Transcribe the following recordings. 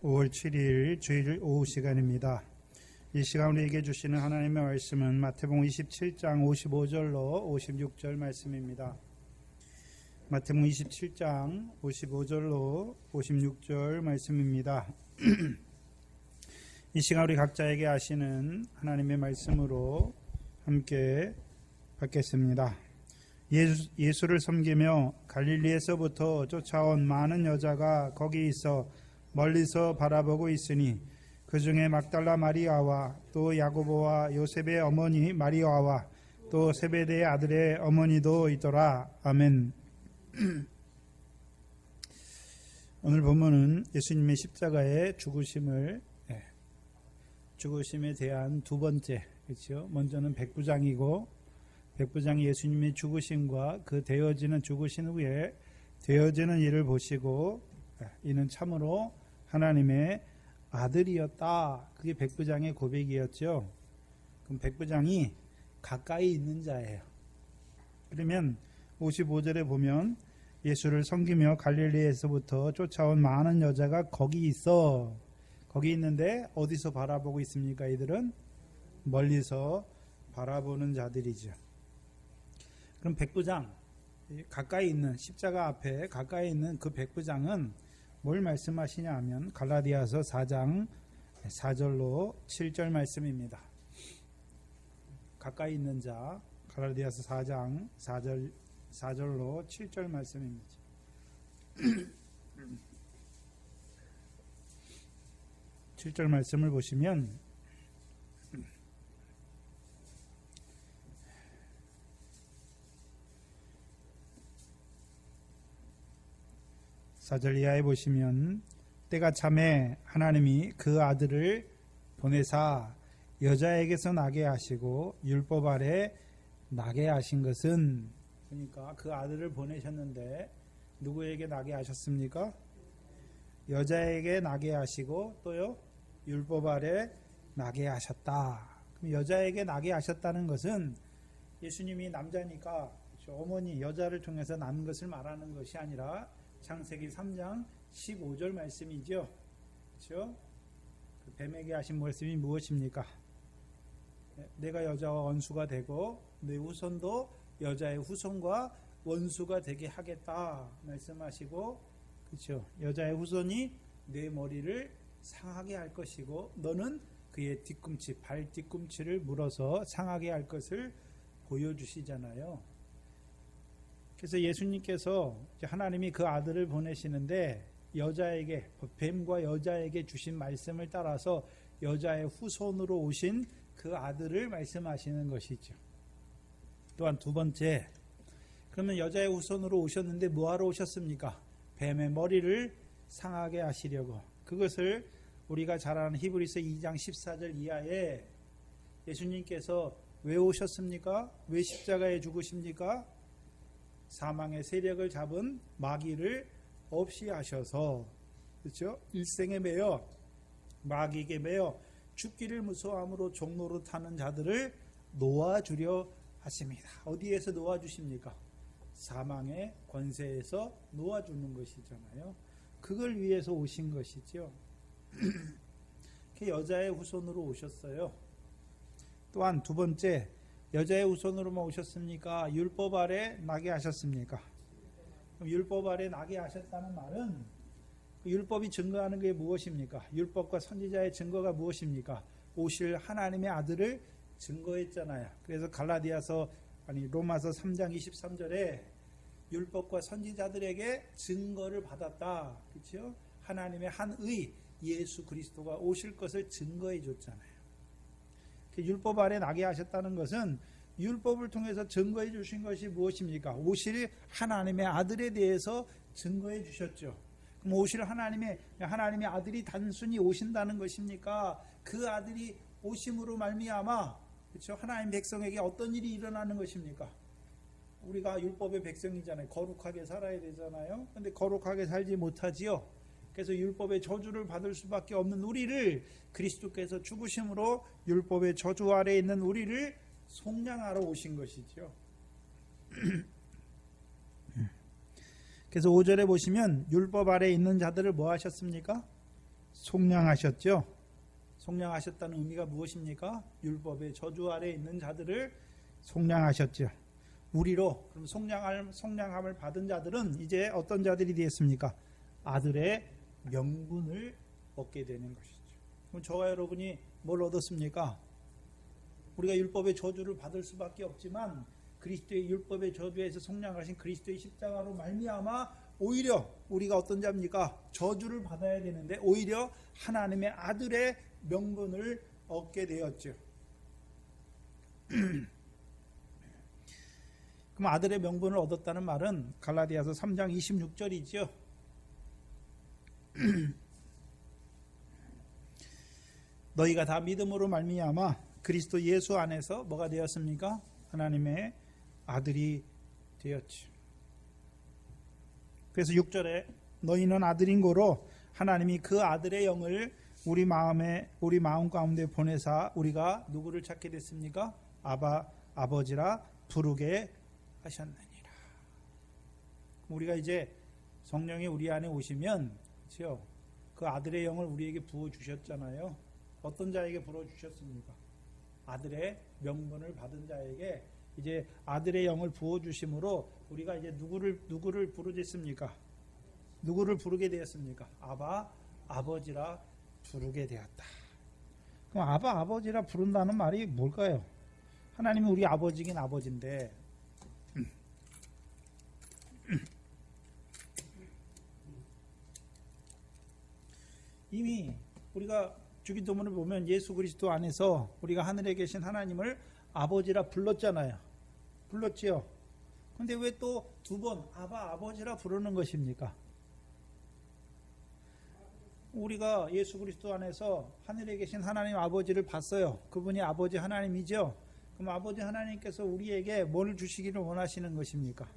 5월 7일 주일 오후 시간입니다. 이 시간 우리에게 주시는 하나님의 말씀은 마태복음 27장 55절로 56절 말씀입니다. 마태복음 27장 55절로 56절 말씀입니다. 이 시간 우리 각자에게 하시는 하나님의 말씀으로 함께 받겠습니다. 예수를 섬기며 갈릴리에서부터 쫓아온 많은 여자가 거기 있어 멀리서 바라보고 있으니 그 중에 막달라 마리아와 또 야고보와 요셉의 어머니 마리아와 또 세베대의 아들의 어머니도 있더라. 아멘. 오늘 본문은 예수님의 십자가의 죽으심에 대한 두 번째, 그렇죠? 먼저는 백부장이고, 백부장이 예수님의 죽으심과 그 되어지는 죽으신 후에 되어지는 일을 보시고 이는 참으로 하나님의 아들이었다. 그게 백부장의 고백이었죠. 그럼 백부장이 가까이 있는 자예요. 그러면 55절에 보면 예수를 섬기며 갈릴리에서부터 쫓아온 많은 여자가 거기 있어. 거기 있는데 어디서 바라보고 있습니까? 이들은 멀리서 바라보는 자들이죠. 그럼 백부장, 가까이 있는 십자가 앞에 가까이 있는 그 백부장은 뭘 말씀하시냐 하면 갈라디아서 4장 4절로 7절 말씀입니다. 가까이 있는 자, 갈라디아서 4장 4절로 7절 말씀입니다. 7절 말씀을 보시면 사절 이하에 보시면 때가 참에 하나님이 그 아들을 보내사 여자에게서 나게 하시고 율법 아래 나게 하신 것은, 그러니까 그 아들을 보내셨는데 누구에게 나게 하셨습니까? 여자에게 나게 하시고 또요 율법 아래 나게 하셨다. 그럼 여자에게 나게 하셨다는 것은 예수님이 남자니까 어머니 여자를 통해서 낳은 것을 말하는 것이 아니라 창세기 3장 15절 말씀이죠. 그렇죠? 그 뱀에게 하신 말씀이 무엇입니까? 내가 여자와 원수가 되고 내 후손도 여자의 후손과 원수가 되게 하겠다 말씀하시고, 그렇죠? 여자의 후손이 내 머리를 상하게 할 것이고 너는 그의 뒤꿈치, 발 뒤꿈치를 물어서 상하게 할 것을 보여주시잖아요. 그래서 예수님께서 하나님이 그 아들을 보내시는데 여자에게, 뱀과 여자에게 주신 말씀을 따라서 여자의 후손으로 오신 그 아들을 말씀하시는 것이죠. 또한 두 번째, 그러면 여자의 후손으로 오셨는데 뭐하러 오셨습니까? 뱀의 머리를 상하게 하시려고. 그것을 우리가 잘 아는 히브리서 2장 14절 이하에 예수님께서 왜 오셨습니까? 왜 십자가에 죽으십니까? 사망의 세력을 잡은 마귀를 없이 하셔서, 그렇죠? 일생에 매여 마귀에게 매여 죽기를 무서워함으로 종로로 타는 자들을 놓아주려 하십니다. 어디에서 놓아주십니까? 사망의 권세에서 놓아주는 것이잖아요. 그걸 위해서 오신 것이죠. 여자의 후손으로 오셨어요. 또한 두 번째, 여자의 후손으로만 오셨습니까? 율법 아래 나게 하셨습니까? 그럼 율법 아래 나게 하셨다는 말은 그 율법이 증거하는 게 무엇입니까? 율법과 선지자의 증거가 무엇입니까? 오실 하나님의 아들을 증거했잖아요. 그래서 로마서 3장 23절에 율법과 선지자들에게 증거를 받았다. 그렇죠? 하나님의 한 의 예수 그리스도가 오실 것을 증거해 줬잖아요. 율법 아래 나게 하셨다는 것은 율법을 통해서 증거해 주신 것이 무엇입니까? 오실 하나님의 아들에 대해서 증거해 주셨죠. 그럼 오실 하나님의 아들이 단순히 오신다는 것입니까? 그 아들이 오심으로 말미암아, 그렇죠? 하나님 백성에게 어떤 일이 일어나는 것입니까? 우리가 율법의 백성이잖아요. 거룩하게 살아야 되잖아요. 그런데 거룩하게 살지 못하지요. 그래서 율법의 저주를 받을 수밖에 없는 우리를 그리스도께서 죽으심으로 율법의 저주 아래에 있는 우리를 속량하러 오신 것이죠. 그래서 5절에 보시면 율법 아래에 있는 자들을 뭐 하셨습니까? 속량하셨죠. 속량하셨다는 의미가 무엇입니까? 율법의 저주 아래 있는 자들을 속량하셨죠. 우리로 그럼 속량함을 받은 자들은 이제 어떤 자들이 되었습니까? 아들의 명분을 얻게 되는 것이죠. 그럼 저와 여러분이 뭘 얻었습니까? 우리가 율법의 저주를 받을 수밖에 없지만 그리스도의 율법의 저주에서 속량하신 그리스도의 십자가로 말미암아 오히려 우리가 어떤 자입니까? 저주를 받아야 되는데 오히려 하나님의 아들의 명분을 얻게 되었죠. 그럼 아들의 명분을 얻었다는 말은 갈라디아서 3장 26절이죠. 너희가 다 믿음으로 말미암아 그리스도 예수 안에서 뭐가 되었습니까? 하나님의 아들이 되었지. 그래서 6절에 너희는 아들인 고로 하나님이 그 아들의 영을 우리 마음 가운데 보내사 우리가 누구를 찾게 됐습니까? 아버지라 부르게 하셨느니라. 우리가 이제 성령이 우리 안에 오시면 그렇죠? 그 아들의 영을 우리에게 부어 주셨잖아요. 어떤 자에게 부어 주셨습니까? 아들의 명분을 받은 자에게 이제 아들의 영을 부어 주심으로 우리가 이제 누구를 부르겠습니까? 누구를 부르게 되었습니까? 아버지라 부르게 되었다. 그럼 아버지라 부른다는 말이 뭘까요? 하나님이 우리 아버지긴 아버지인데 이미 우리가 주기도문을 보면 예수 그리스도 안에서 우리가 하늘에 계신 하나님을 아버지라 불렀잖아요. 불렀지요. 그런데 왜 또 두 번 아버지라 부르는 것입니까? 우리가 예수 그리스도 안에서 하늘에 계신 하나님 아버지를 봤어요. 그분이 아버지 하나님이죠. 그럼 아버지 하나님께서 우리에게 뭘 주시기를 원하시는 것입니까?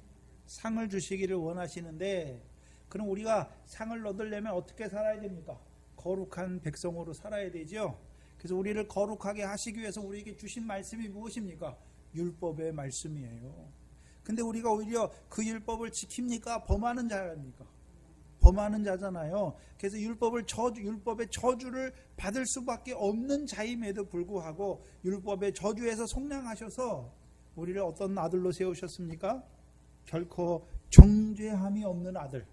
상을 주시기를 원하시는데 그럼 우리가 상을 얻으려면 어떻게 살아야 됩니까? 거룩한 백성으로 살아야 되죠. 그래서 우리를 거룩하게 하시기 위해서 우리에게 주신 말씀이 무엇입니까? 율법의 말씀이에요. 근데 우리가 오히려 그 율법을 지킵니까? 범하는 자입니까? 범하는 자잖아요. 그래서 율법의 저주를 받을 수밖에 없는 자임에도 불구하고 율법의 저주에서 속량하셔서 우리를 어떤 아들로 세우셨습니까? 결코 정죄함이 없는 아들.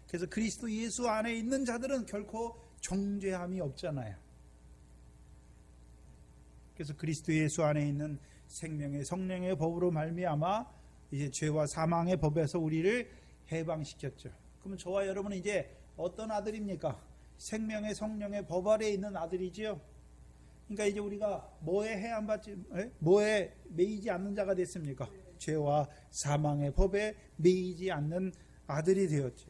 그래서 그리스도 예수 안에 있는 자들은 결코 정죄함이 없잖아요. 그래서 그리스도 예수 안에 있는 생명의 성령의 법으로 말미암아 이제 죄와 사망의 법에서 우리를 해방시켰죠. 그러면 저와 여러분은 이제 어떤 아들입니까? 생명의 성령의 법 아래에 있는 아들이지요. 그러니까 이제 우리가 뭐에 매이지 않는 자가 됐습니까? 죄와 사망의 법에 매이지 않는 아들이 되었죠.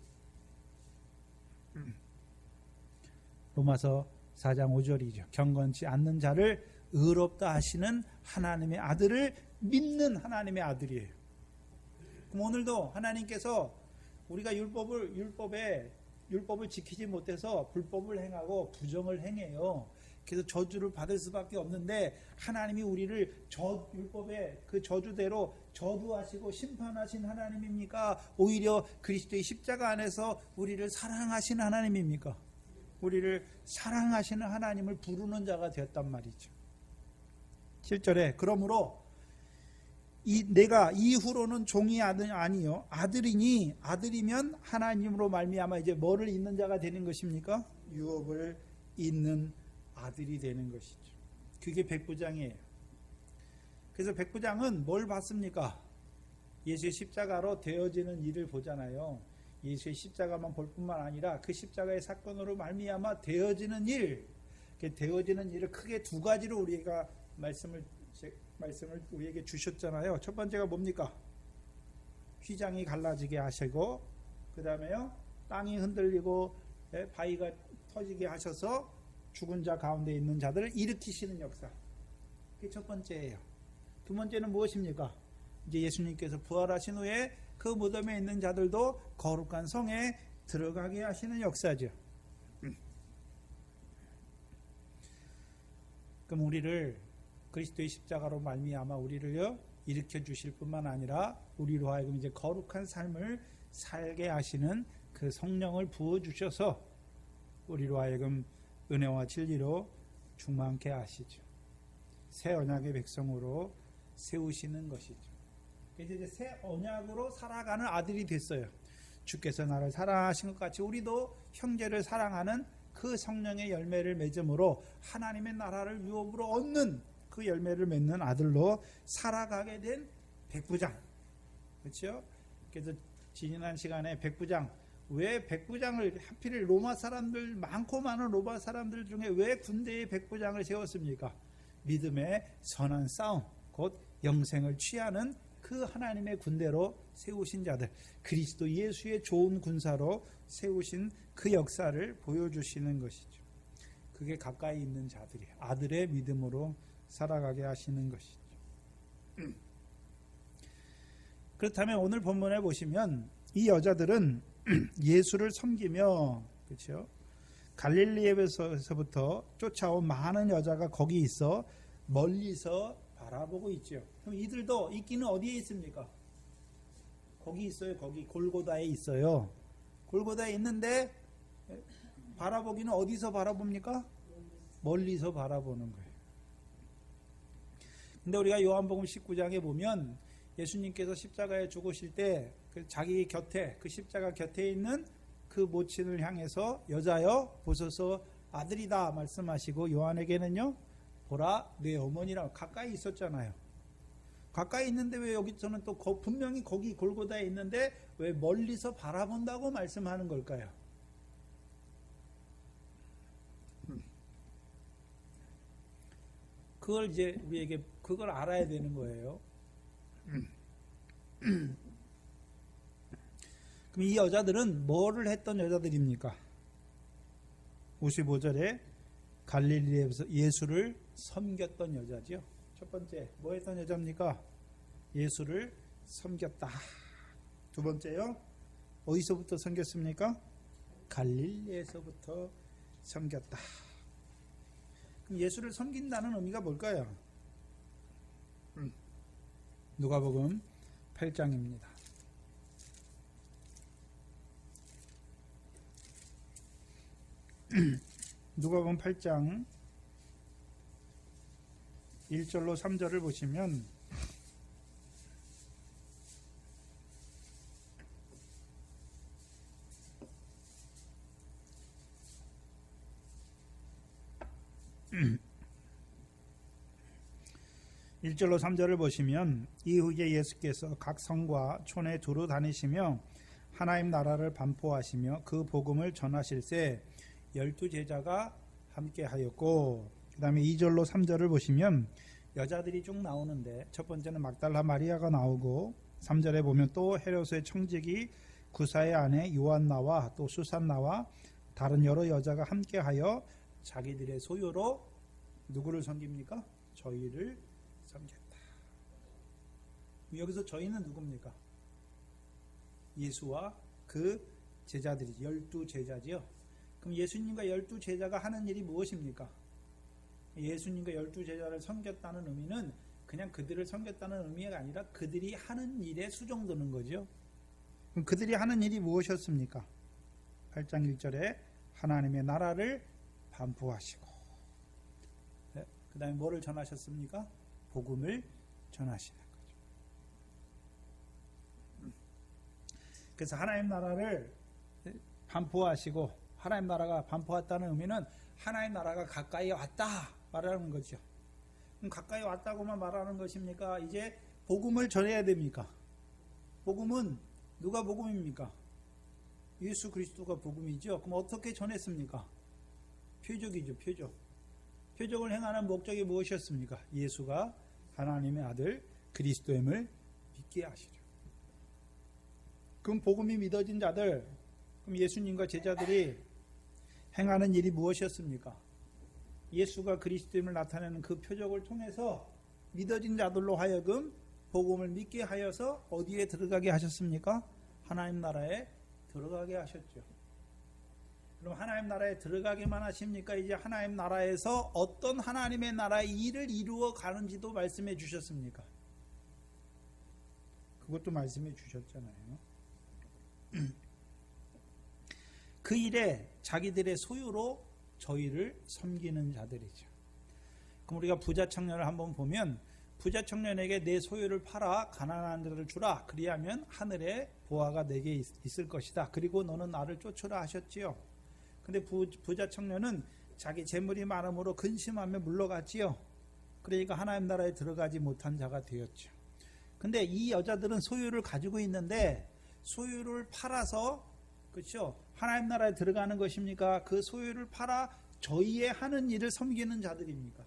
로마서 4장 5절이죠. 경건치 않는 자를 의롭다 하시는 하나님의 아들을 믿는 하나님의 아들이에요. 그럼 오늘도 하나님께서 우리가 율법을 지키지 못해서 불법을 행하고 부정을 행해요. 그래서 저주를 받을 수밖에 없는데 하나님이 우리를 율법의 그 저주대로 저주하시고 심판하신 하나님입니까? 오히려 그리스도의 십자가 안에서 우리를 사랑하시는 하나님입니까? 우리를 사랑하시는 하나님을 부르는 자가 되었단 말이죠. 7절에 그러므로 내가 이후로는 종이 아니요 아들이면 하나님으로 말미암아 이제 뭐를 잇는 자가 되는 것입니까? 유업을 잇는 아들이 되는 것이죠. 그게 백부장이에요. 그래서 백부장은 뭘 봤습니까? 예수의 십자가로 되어지는 일을 보잖아요. 예수의 십자가만 볼 뿐만 아니라 그 십자가의 사건으로 말미암아 되어지는 일, 되어지는 일을 크게 두 가지로 우리가 말씀을 우리에게 주셨잖아요. 첫 번째가 뭡니까? 휘장이 갈라지게 하시고 그 다음에요 땅이 흔들리고 바위가 터지게 하셔서 죽은 자 가운데 있는 자들을 일으키시는 역사. 그게 첫 번째예요. 두 번째는 무엇입니까? 이제 예수님께서 부활하신 후에 그 무덤에 있는 자들도 거룩한 성에 들어가게 하시는 역사죠. 그럼 우리를 그리스도의 십자가로 말미암아 우리를요 일으켜 주실 뿐만 아니라 우리로 하여금 이제 거룩한 삶을 살게 하시는 그 성령을 부어 주셔서 우리로 하여금 은혜와 진리로 충만케 하시죠. 새 언약의 백성으로 세우시는 것이죠. 그래서 이제 새 언약으로 살아가는 아들이 됐어요. 주께서 나를 사랑하신 것 같이 우리도 형제를 사랑하는 그 성령의 열매를 맺음으로 하나님의 나라를 유업으로 얻는 그 열매를 맺는 아들로 살아가게 된 백부장. 그렇죠? 그래서 지난 시간에 백부장, 왜 백부장을 하필 로마 사람들, 많고 많은 로마 사람들 중에 왜 군대에 백부장을 세웠습니까? 믿음의 선한 싸움, 곧 영생을 취하는 그 하나님의 군대로 세우신 자들, 그리스도 예수의 좋은 군사로 세우신 그 역사를 보여주시는 것이죠. 그게 가까이 있는 자들이 아들의 믿음으로 살아가게 하시는 것이죠. 그렇다면 오늘 본문에 보시면 이 여자들은 예수를 섬기며, 그렇죠? 갈릴리에서부터 쫓아온 많은 여자가 거기 있어 멀리서 바라보고 있죠. 그럼 이들도 있기는 어디에 있습니까? 거기 있어요. 거기 골고다에 있어요. 골고다에 있는데 바라보기는 어디서 바라봅니까? 멀리서 바라보는 거예요. 근데 우리가 요한복음 19장에 보면 예수님께서 십자가에 죽으실 때 자기 곁에, 그 십자가 곁에 있는 그 모친을 향해서 여자여 보소서 아들이다 말씀하시고 요한에게는요 보라 내 어머니라고 가까이 있었잖아요. 가까이 있는데 왜 여기서는 또 분명히 거기 골고다에 있는데 왜 멀리서 바라본다고 말씀하는 걸까요? 그걸 이제 우리에게 그걸 알아야 되는 거예요. 그럼 이 여자들은 뭐를 했던 여자들입니까? 55절에 갈릴리에서 예수를 섬겼던 여자죠. 첫 번째 뭐 했던 여자입니까? 예수를 섬겼다. 두 번째요, 어디서부터 섬겼습니까? 갈릴리에서부터 섬겼다. 그럼 예수를 섬긴다는 의미가 뭘까요? 누가복음 8장입니다. 누가복음 8장 1절로 3절을 보시면 (1절로 3절을) 보시면 이후에 예수께서 각 성과 촌에 두루 다니시며 하나님 나라를 반포하시며 그 복음을 전하실세 12제자가 함께 하였고, 그 다음에 2절로 3절을 보시면 여자들이 쭉 나오는데 첫 번째는 막달라 마리아가 나오고 3절에 보면 또 헤롯의 청지기 구사의 아내 요한나와 또 수산나와 다른 여러 여자가 함께하여 자기들의 소유로 누구를 섬깁니까? 저희를 섬겼다. 여기서 저희는 누굽니까? 예수와 그 제자들이 12제자지요. 그럼 예수님과 12제자가 하는 일이 무엇입니까? 예수님과 12제자를 섬겼다는 의미는 그냥 그들을 섬겼다는 의미가 아니라 그들이 하는 일에 수정되는 거죠. 그럼 그들이 하는 일이 무엇이었습니까? 8장 1절에 하나님의 나라를 반포하시고, 그 다음에 뭐를 전하셨습니까? 복음을 전하시는 거죠. 그래서 하나님 나라를 반포하시고, 하나님 나라가 반포했다는 의미는 하나님 나라가 가까이 왔다 말하는 거죠. 그럼 가까이 왔다고만 말하는 것입니까? 이제 복음을 전해야 됩니까? 복음은 누가 복음입니까? 예수 그리스도가 복음이죠. 그럼 어떻게 전했습니까? 표적이죠. 표적. 표적을 행하는 목적이 무엇이었습니까? 예수가 하나님의 아들 그리스도임을 믿게 하시죠. 그럼 복음이 믿어진 자들, 그럼 예수님과 제자들이 행하는 일이 무엇이었습니까? 예수가 그리스도임을 나타내는 그 표적을 통해서 믿어진 자들로 하여금 복음을 믿게 하여서 어디에 들어가게 하셨습니까? 하나님 나라에 들어가게 하셨죠. 그럼 하나님 나라에 들어가게만 하십니까? 이제 하나님 나라에서 어떤 하나님의 나라의 일을 이루어 가는지도 말씀해 주셨습니까? 그것도 말씀해 주셨잖아요. 그 일에 자기들의 소유로 저희를 섬기는 자들이죠. 그럼 우리가 부자 청년을 한번 보면 부자 청년에게 내 소유를 팔아 가난한 자를 주라. 그리하면 하늘에 보화가 내게 있을 것이다. 그리고 너는 나를 쫓으라 하셨지요. 근데 부자 청년은 자기 재물이 많음으로 근심하며 물러갔지요. 그러니까 하나님 나라에 들어가지 못한 자가 되었죠. 근데 이 여자들은 소유를 가지고 있는데 소유를 팔아서 그렇죠? 하나님 나라에 들어가는 것입니까? 그 소유를 팔아 저희의 하는 일을 섬기는 자들입니까?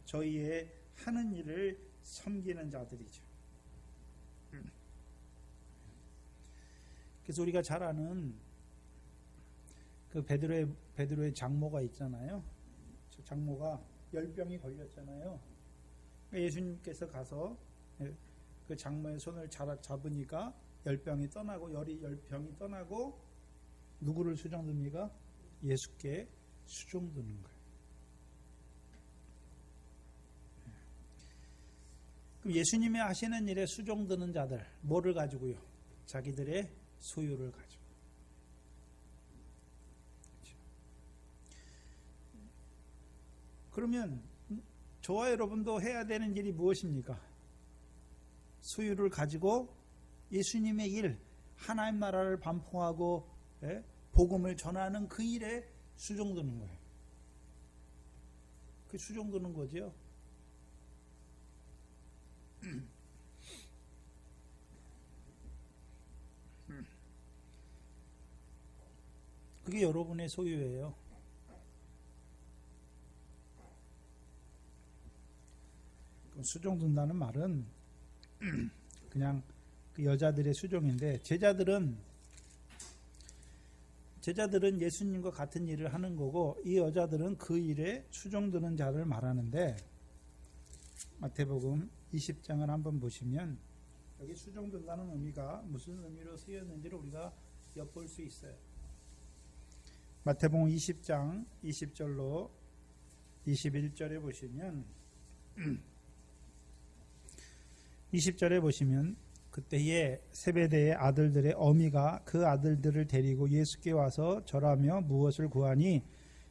저희의 하는 일을 섬기는 자들이죠. 그래서 우리가 잘 아는 그 베드로의 장모가 있잖아요. 저 장모가 열병이 걸렸잖아요. 예수님께서 가서 그 장모의 손을 잡으니까 열병이 떠나고 열병이 떠나고 누구를 수종듭니까? 예수께 수종드는 거예요. 그럼 예수님이 하시는 일에 수종드는 자들 뭐를 가지고요? 자기들의 소유를 가지고. 그렇죠. 그러면 저와 여러분도 해야 되는 일이 무엇입니까? 소유를 가지고 예수님의 일, 하나님 나라를 반포하고 복음을 전하는 그 일에 수종드는 거예요. 그 수종드는 거죠. 그게 여러분의 소유예요. 수종든다는 말은 그냥 그 여자들의 수종인데 제자들은 예수님과 같은 일을 하는 거고 이 여자들은 그 일에 수종드는 자를 말하는데 마태복음 20장을 한번 보시면 여기 수종든다는 의미가 무슨 의미로 쓰였는지를 우리가 엿볼 수 있어요. 마태복음 20장 20절로 21절에 보시면 20절에 보시면 그때에 세베대의 아들들의 어미가 그 아들들을 데리고 예수께 와서 절하며 무엇을 구하니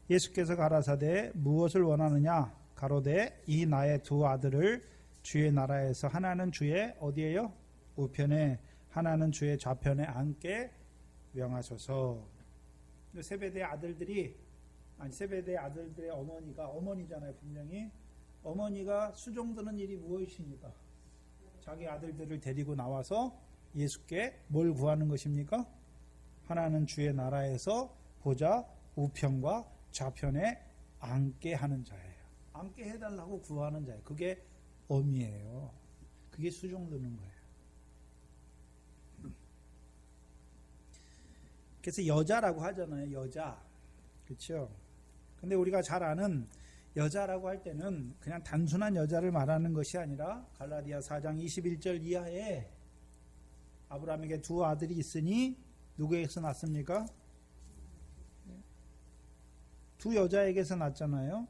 예수께서 가라사대 무엇을 원하느냐 가로되 이 나의 두 아들을 주의 나라에서 하나는 주의 어디에요? 우편에 하나는 주의 좌편에 앉게 명하소서. 세베대의 아들들의 어머니잖아요. 분명히 어머니가 수종드는 일이 무엇입니까? 자기 아들들을 데리고 나와서 예수께 뭘 구하는 것입니까? 하나는 주의 나라에서 보좌 우편과 좌편에 앉게 하는 자예요. 앉게 해달라고 구하는 자예요. 그게 어미예요. 그게 수종드는 거예요. 그래서 여자라고 하잖아요. 여자. 그렇죠? 근데 우리가 잘 아는 여자라고 할 때는 그냥 단순한 여자를 말하는 것이 아니라 갈라디아 4장 21절 이하에 아브라함에게 두 아들이 있으니 누구에게서 낳습니까? 두 여자에게서 낳잖아요.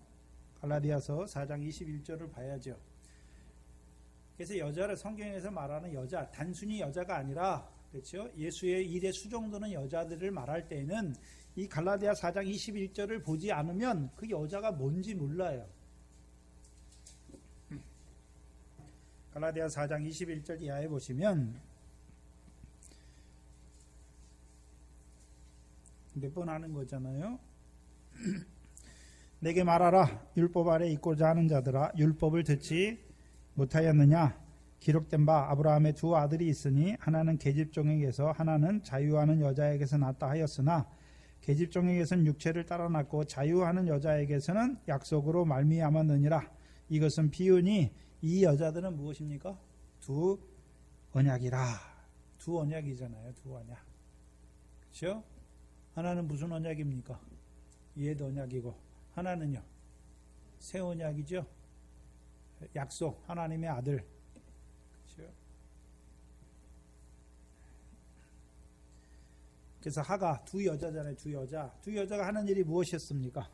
갈라디아서 4장 21절을 봐야죠. 그래서 여자를 성경에서 말하는 여자, 단순히 여자가 아니라 그렇죠? 예수의 일에 수종드는 여자들을 말할 때에는 이 갈라디아 4장 21절을 보지 않으면 그 여자가 뭔지 몰라요. 갈라디아 4장 21절 이하에 보시면 몇 번 하는 거잖아요. 내게 말하라. 율법 아래 있고자 하는 자들아 율법을 듣지 못하였느냐. 기록된 바 아브라함의 두 아들이 있으니 하나는 계집종에게서 하나는 자유하는 여자에게서 낳았다 하였으나 계집종에게서는 육체를 따라 낳고 자유하는 여자에게서는 약속으로 말미암았느니라. 이것은 비유니 이 여자들은 무엇입니까? 두 언약이라. 두 언약이잖아요. 두 언약. 그렇죠? 하나는 무슨 언약입니까? 옛 언약이고 하나는요. 새 언약이죠. 약속. 하나님의 아들. 그래서 하가 두 여자잖아요. 두 여자가 하는 일이 무엇이었습니까?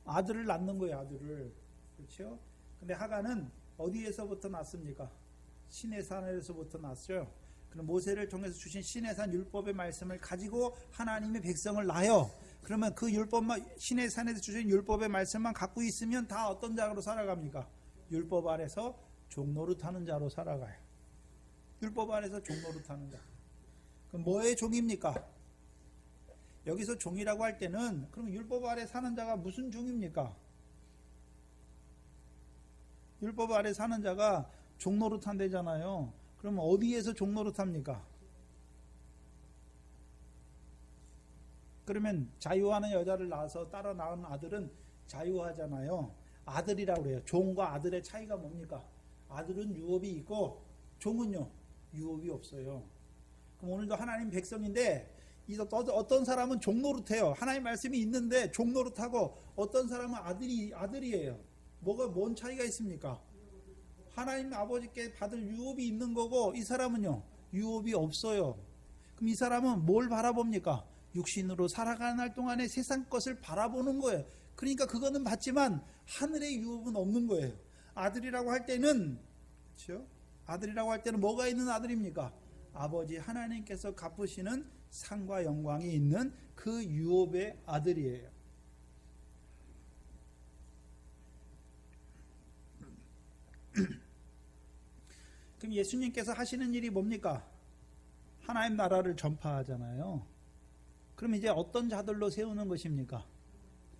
아들을 낳는 거예요. 아들을. 그렇죠? 근데 하가는 어디에서부터 낳습니까? 시내산에서부터 낳았죠. 그럼 모세를 통해서 주신 시내산 율법의 말씀을 가지고 하나님의 백성을 낳아요. 그러면 그 율법만, 신의 산에서 주신 율법의 말씀만 갖고 있으면 다 어떤 자로 살아갑니까? 율법 아래서 종노릇하는 자로 살아가요. 율법 아래서 종노릇하는 자. 그럼 뭐의 종입니까? 여기서 종이라고 할 때는 그럼 율법 아래 사는 자가 무슨 종입니까? 율법 아래 사는 자가 종노릇한대잖아요. 그럼 어디에서 종노릇합니까? 그러면 자유하는 여자를 낳아서 따라 낳은 아들은 자유하잖아요. 아들이라고 그래요. 종과 아들의 차이가 뭡니까? 아들은 유업이 있고 종은요 유업이 없어요. 그럼 오늘도 하나님 백성인데 어떤 사람은 종노릇해요. 하나님 말씀이 있는데 종노릇하고 어떤 사람은 아들이에요. 뭔 차이가 있습니까? 하나님 아버지께 받을 유업이 있는 거고 이 사람은요 유업이 없어요. 그럼 이 사람은 뭘 바라봅니까? 육신으로 살아가는 날 동안에 세상 것을 바라보는 거예요. 그러니까 그거는 받지만 하늘의 유업은 없는 거예요. 아들이라고 할 때는 그렇죠? 아들이라고 할 때는 뭐가 있는 아들입니까? 아버지 하나님께서 갚으시는 상과 영광이 있는 그 유업의 아들이에요. 그럼 예수님께서 하시는 일이 뭡니까? 하나님 나라를 전파하잖아요. 그럼 이제 어떤 자들로 세우는 것입니까?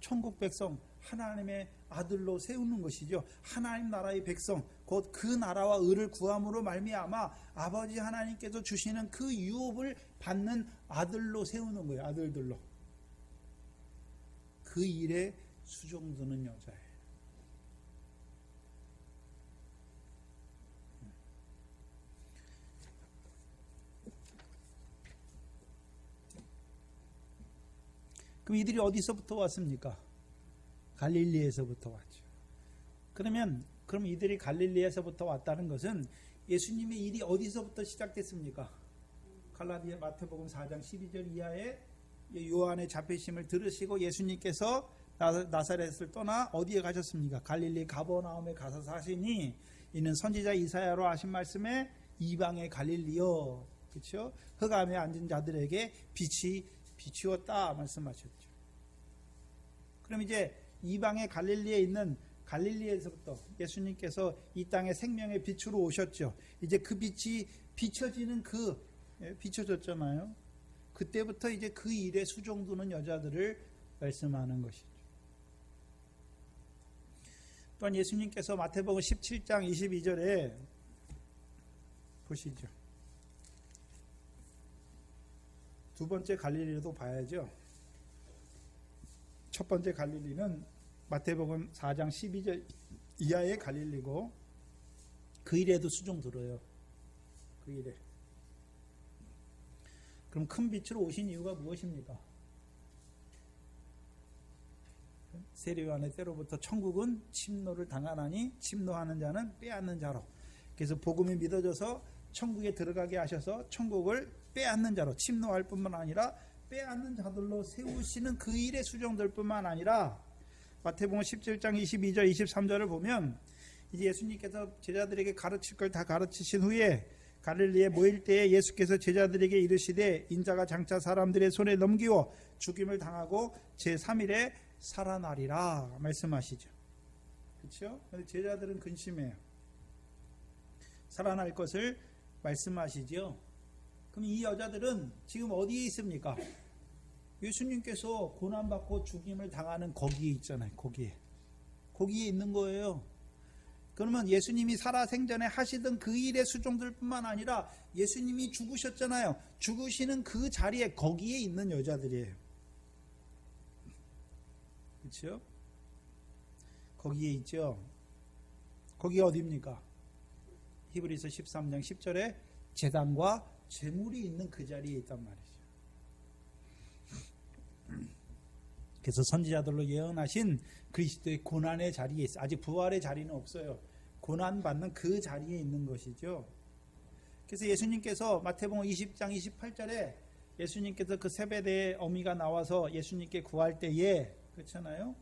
천국 백성, 하나님의 아들로 세우는 것이죠. 하나님 나라의 백성, 곧 그 나라와 의를 구함으로 말미암아 아버지 하나님께서 주시는 그 유업을 받는 아들로 세우는 거예요. 아들들로. 그 일에 수종드는 여자예요. 그럼 이들이 어디서부터 왔습니까? 갈릴리에서부터 왔죠. 그럼 이들이 갈릴리에서부터 왔다는 것은 예수님의 일이 어디서부터 시작됐습니까? 갈라디아 마태복음 4장 12절 이하에 요한의 잡히심을 들으시고 예수님께서 나사렛을 떠나 어디에 가셨습니까? 갈릴리 가버나움에 가서 사시니 이는 선지자 이사야로 하신 말씀에 이방의 갈릴리요, 그렇죠? 흑암에 앉은 자들에게 빛이 비추었다 말씀하셨죠. 그럼 이제 이방의 갈릴리에 있는 갈릴리에서부터 예수님께서 이 땅에 생명의 빛으로 오셨죠. 이제 그 빛이 비춰졌잖아요. 그때부터 이제 그 일에 수종두는 여자들을 말씀하는 것이죠. 또한 예수님께서 마태복음 17장 22절에 보시죠. 두 번째 갈릴리도 봐야죠. 첫 번째 갈릴리는 마태복음 4장 12절 이하의 갈릴리고 그 일에도 수종 들어요. 그 일에. 그럼 큰 빛으로 오신 이유가 무엇입니까? 세례요한의 때로부터 천국은 침노를 당하나니 침노하는 자는 빼앗는 자로. 그래서 복음이 믿어져서 천국에 들어가게 하셔서 천국을 빼앗는 자로, 침노할 뿐만 아니라 빼앗는 자들로 세우시는 그 일의 수종들 뿐만 아니라 마태복음 17장 22절 23절을 보면 이제 예수님께서 제자들에게 가르칠 걸 다 가르치신 후에 갈릴리에 모일 때에 예수께서 제자들에게 이르시되 인자가 장차 사람들의 손에 넘기워 죽임을 당하고 제3일에 살아나리라 말씀하시죠. 그렇죠? 제자들은 근심해요. 살아날 것을 말씀하시죠. 그럼 이 여자들은 지금 어디에 있습니까? 예수님께서 고난받고 죽임을 당하는 거기에 있잖아요. 거기에 있는 거예요. 그러면 예수님이 살아생전에 하시던 그 일의 수종들 뿐만 아니라 예수님이 죽으셨잖아요. 죽으시는 그 자리에 거기에 있는 여자들이에요. 그렇죠? 거기에 있죠. 거기가 어디입니까? 히브리서 13장 10절에 제단과 제물이 있는 그 자리에 있단 말이죠. 그래서 선지자들로 예언하신 그리스도의 고난의 자리에 있어요. 아직 부활의 자리는 없어요. 고난받는 그 자리에 있는 것이죠. 그래서 예수님께서 마태복음 20장 28절에 예수님께서 그 세베대의 어미가 나와서 예수님께 구할 때에 그렇잖아요.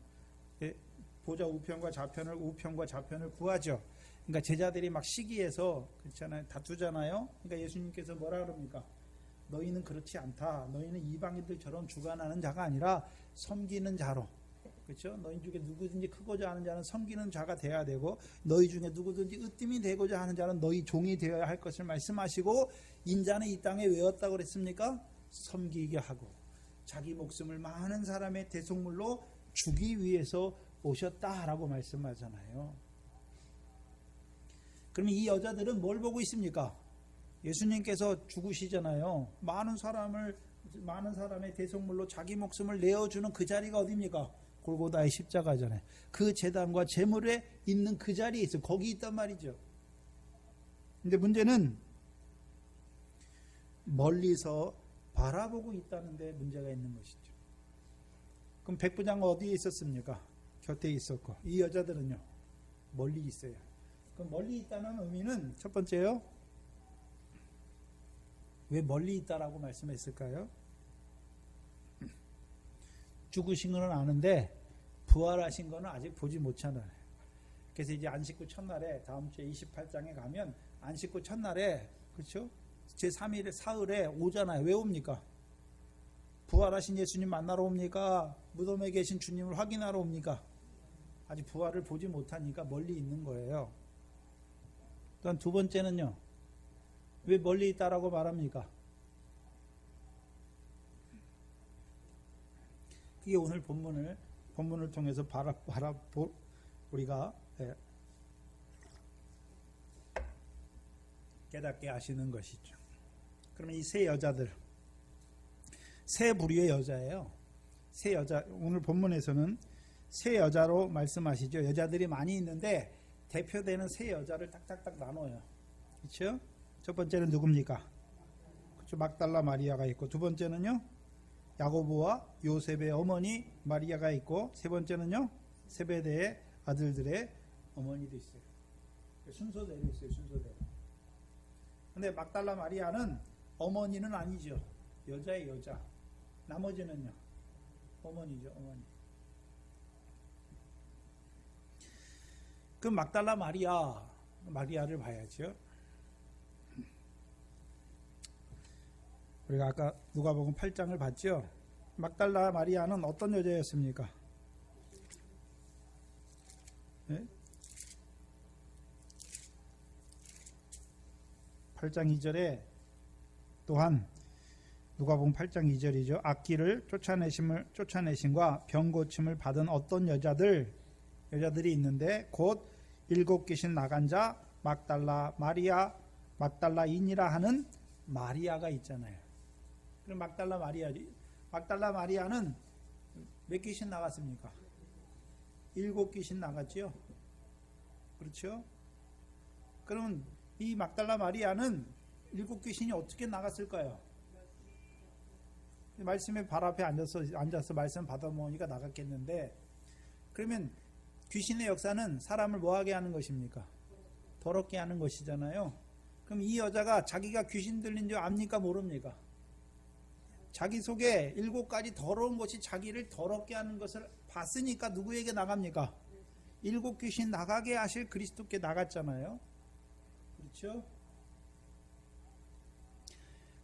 보좌 우편과 좌편을 구하죠. 그러니까 제자들이 막 시기해서 그렇잖아요. 다투잖아요. 그러니까 예수님께서 뭐라 그럽니까? 너희는 그렇지 않다. 너희는 이방인들처럼 주관하는 자가 아니라 섬기는 자로. 그렇죠? 너희 중에 누구든지 크고자 하는 자는 섬기는 자가 되어야 되고, 너희 중에 누구든지 으뜸이 되고자 하는 자는 너희 종이 되어야 할 것을 말씀하시고, 인자는 이 땅에 왜 왔다고 그랬습니까? 섬기게 하고 자기 목숨을 많은 사람의 대속물로 주기 위해서 오셨다라고 말씀하잖아요. 그러면 이 여자들은 뭘 보고 있습니까? 예수님께서 죽으시잖아요. 많은 사람의 대속물로 자기 목숨을 내어주는 그 자리가 어디입니까? 골고다의 십자가잖아요. 그 제단과 제물에 있는 그 자리에 있어요. 거기 있단 말이죠. 근데 문제는 멀리서 바라보고 있다는 데 문제가 있는 것이죠. 그럼 백부장은 어디에 있었습니까? 곁에 있었고, 이 여자들은요, 멀리 있어요. 그럼 멀리 있다는 의미는 첫 번째요, 왜 멀리 있다라고 말씀했을까요? 죽으신 거는 아는데 부활하신 거는 아직 보지 못하잖아요. 그래서 이제 안식구 첫날에, 다음 주에 28장에 가면 안식구 첫날에, 그렇죠? 제3일 사흘에 오잖아요. 왜 옵니까? 부활하신 예수님 만나러 옵니까? 무덤에 계신 주님을 확인하러 옵니까? 아직 부활을 보지 못하니까 멀리 있는 거예요. 또한 두 번째는요, 왜 멀리 있다라고 말합니까? 그게 오늘 본문을 통해서 우리가 깨닫게 하시는 것이죠. 그러면 이 세 여자들, 세 부류의 여자예요. 세 여자, 오늘 본문에서는 세 여자로 말씀하시죠. 여자들이 많이 있는데 대표되는 세 여자를 딱딱딱 나눠요. 그렇죠? 첫 번째는 누굽니까? 그렇죠? 막달라 마리아가 있고, 두 번째는요, 야고보와 요셉의 어머니 마리아가 있고, 세 번째는요, 세베대의 아들들의 어머니도 있어요. 순서대로 있어요. 순서대로. 근데 막달라 마리아는 어머니는 아니죠. 여자의 여자. 나머지는요, 어머니죠. 어머니. 그 막달라 마리아를 봐야죠. 우리가 아까 누가복음 8장을 봤죠. 막달라 마리아는 어떤 여자였습니까? 네? 8장 2절에 또한 누가복음 8장 2절이죠. 악기를 쫓아내심과 병고침을 받은 어떤 여자들이 있는데, 곧 7 귀신 나간 자 막달라 마리아, 막달라인이라 하는 마리아가 있잖아요. 그럼 막달라 마리아는 몇 귀신 나갔습니까? 7 귀신 나갔죠. 그렇죠? 그러면 이 막달라 마리아는 7 귀신이 어떻게 나갔을까요? 말씀에 발 앞에 앉아서 말씀 받아먹으니까 나갔겠는데, 그러면 귀신의 역사는 사람을 뭐하게 하는 것입니까? 더럽게 하는 것이잖아요. 그럼 이 여자가 자기가 귀신 들린 줄 압니까? 모릅니까? 자기 속에 7가지 더러운 것이 자기를 더럽게 하는 것을 봤으니까 누구에게 나갑니까? 7 귀신 나가게 하실 그리스도께 나갔잖아요. 그렇죠?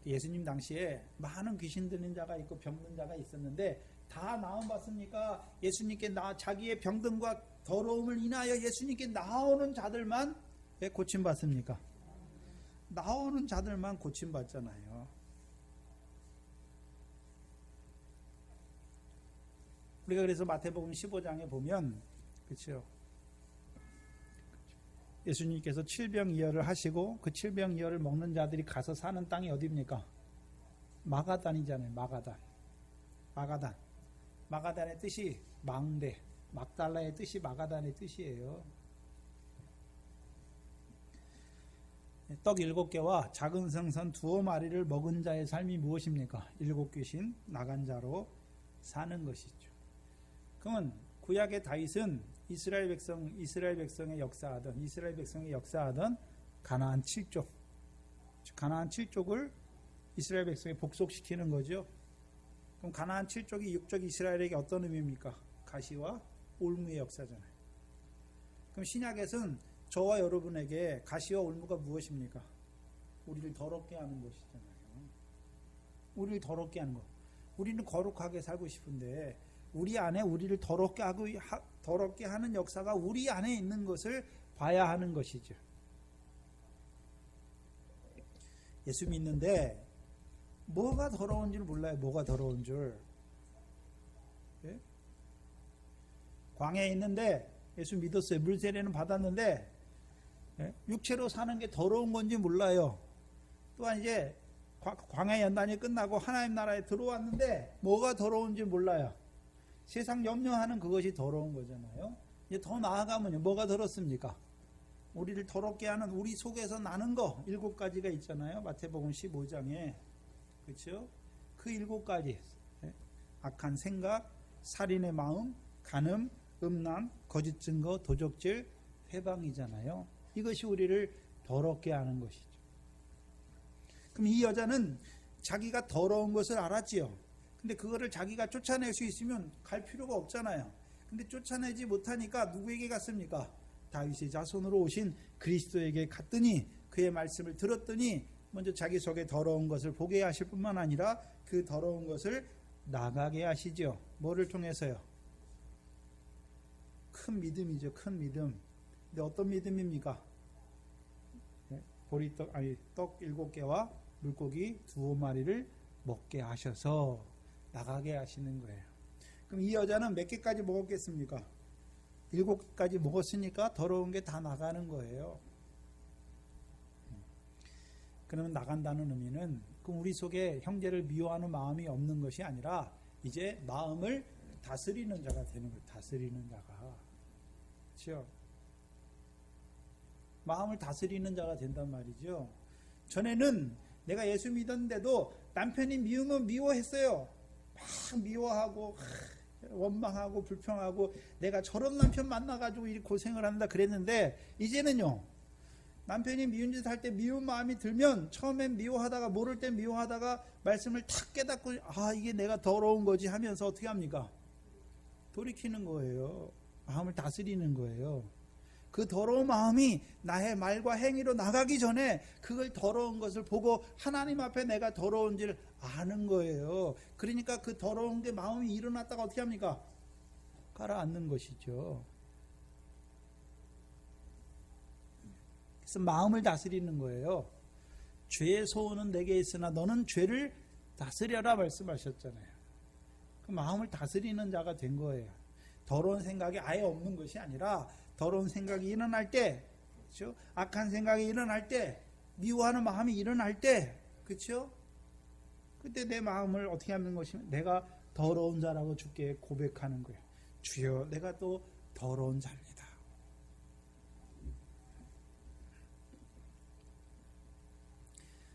예수님 당시에 많은 귀신 들린 자가 있고 병든 자가 있었는데 다 나음 받습니까? 예수님께 자기의 병듦과 더러움을 인하여 예수님께 나오는 자들만 왜 고침받습니까? 나오는 자들만 고침받잖아요. 우리가 그래서 마태복음 15장에 보면, 그렇죠? 예수님께서 칠병이어를 하시고 그 칠병이어를 먹는 자들이 가서 사는 땅이 어디입니까? 마가단이잖아요. 마가단의 뜻이 망대, 막달라의 뜻이 마가단의 뜻이에요. 떡 7개와 작은 생선 2마리를 먹은 자의 삶이 무엇입니까? 7 귀신 나간 자로 사는 것이죠. 그러면 구약의 다윗은 이스라엘 백성의 역사하던 가나안 7족을 이스라엘 백성에 복속시키는 거죠. 그럼 가나안 7족이 육적 이스라엘에게 어떤 의미입니까? 가시와 올무의 역사잖아요. 그럼 신약에서는 저와 여러분에게 가시와 올무가 무엇입니까? 우리를 더럽게 하는 것이잖아요. 우리를 더럽게 하는 거. 우리는 거룩하게 살고 싶은데 우리 안에 우리를 더럽게 하는 역사가 우리 안에 있는 것을 봐야 하는 것이죠. 예수 믿는데 뭐가 더러운 줄 몰라요. 뭐가 더러운 줄. 예? 광야에 있는데 예수 믿었어요. 물세례는 받았는데 예? 육체로 사는 게 더러운 건지 몰라요. 또한 이제 광야 연단이 끝나고 하나님 나라에 들어왔는데 뭐가 더러운지 몰라요. 세상 염려하는 그것이 더러운 거잖아요. 이제 더 나아가면요. 뭐가 더럽습니까? 우리를 더럽게 하는 우리 속에서 나는 거 7가지가 있잖아요. 마태복음 15장에. 그렇죠? 그 7가지. 악한 생각, 살인의 마음, 간음, 음란, 거짓 증거, 도적질, 회방이잖아요. 이것이 우리를 더럽게 하는 것이죠. 그럼 이 여자는 자기가 더러운 것을 알았지요. 근데 그거를 자기가 쫓아낼 수 있으면 갈 필요가 없잖아요. 근데 쫓아내지 못하니까 누구에게 갔습니까? 다윗의 자손으로 오신 그리스도에게 갔더니 그의 말씀을 들었더니 먼저 자기 속에 더러운 것을 보게 하실 뿐만 아니라 그 더러운 것을 나가게 하시죠. 뭐를 통해서요? 큰 믿음이죠. 큰 믿음. 근데 어떤 믿음입니까? 떡 7개와 물고기 2마리를 먹게 하셔서 나가게 하시는 거예요. 그럼 이 여자는 몇 개까지 먹었겠습니까? 7가지 먹었으니까 더러운 게 다 나가는 거예요. 그러면 나간다는 의미는 그럼 우리 속에 형제를 미워하는 마음이 없는 것이 아니라 이제 마음을 다스리는 자가 되는 거예요. 다스리는 자가. 그렇죠? 마음을 다스리는 자가 된단 말이죠. 전에는 내가 예수 믿었는데도 남편이 미우면 미워했어요. 막 미워하고 원망하고 불평하고 내가 저런 남편 만나가지고 이렇게 고생을 한다 그랬는데 이제는요. 남편이 미운 짓 할 때 미운 마음이 들면 처음엔 미워하다가 모를 땐 미워하다가 말씀을 탁 깨닫고 이게 내가 더러운 거지 하면서 어떻게 합니까? 돌이키는 거예요. 마음을 다스리는 거예요. 그 더러운 마음이 나의 말과 행위로 나가기 전에 그걸 더러운 것을 보고 하나님 앞에 내가 더러운지를 아는 거예요. 그러니까 그 더러운 게 마음이 일어났다가 어떻게 합니까? 가라앉는 것이죠. 그래서 마음을 다스리는 거예요. 죄의 소원은 내게 있으나 너는 죄를 다스려라 말씀하셨잖아요. 그 마음을 다스리는 자가 된 거예요. 더러운 생각이 아예 없는 것이 아니라 더러운 생각이 일어날 때, 그렇죠? 악한 생각이 일어날 때, 미워하는 마음이 일어날 때, 그렇죠? 그때 내 마음을 어떻게 하는 것이면 내가 더러운 자라고 주께 고백하는 거예요. 주여, 내가 또 더러운 자입니다.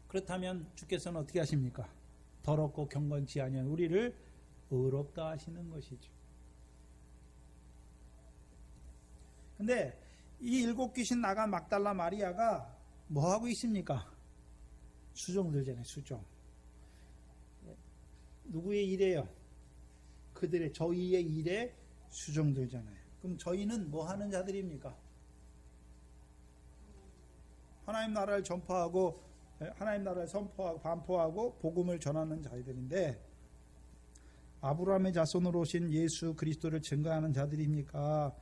그렇다면 주께서는 어떻게 하십니까? 더럽고 경건치 아니한 우리를 의롭다 하시는 것이죠. 근데 이 7귀신 나간 막달라 마리아가 뭐 하고 있습니까? 수종 들잖아요. 수종. 누구의 일이에요? 그들의 저희의 일에 수종 들잖아요. 그럼 저희는 뭐 하는 자들입니까? 하나님 나라를 전파하고 하나님 나라를 선포하고 반포하고 복음을 전하는 자들인데 아브라함의 자손으로 오신 예수 그리스도를 증거하는 자들입니까?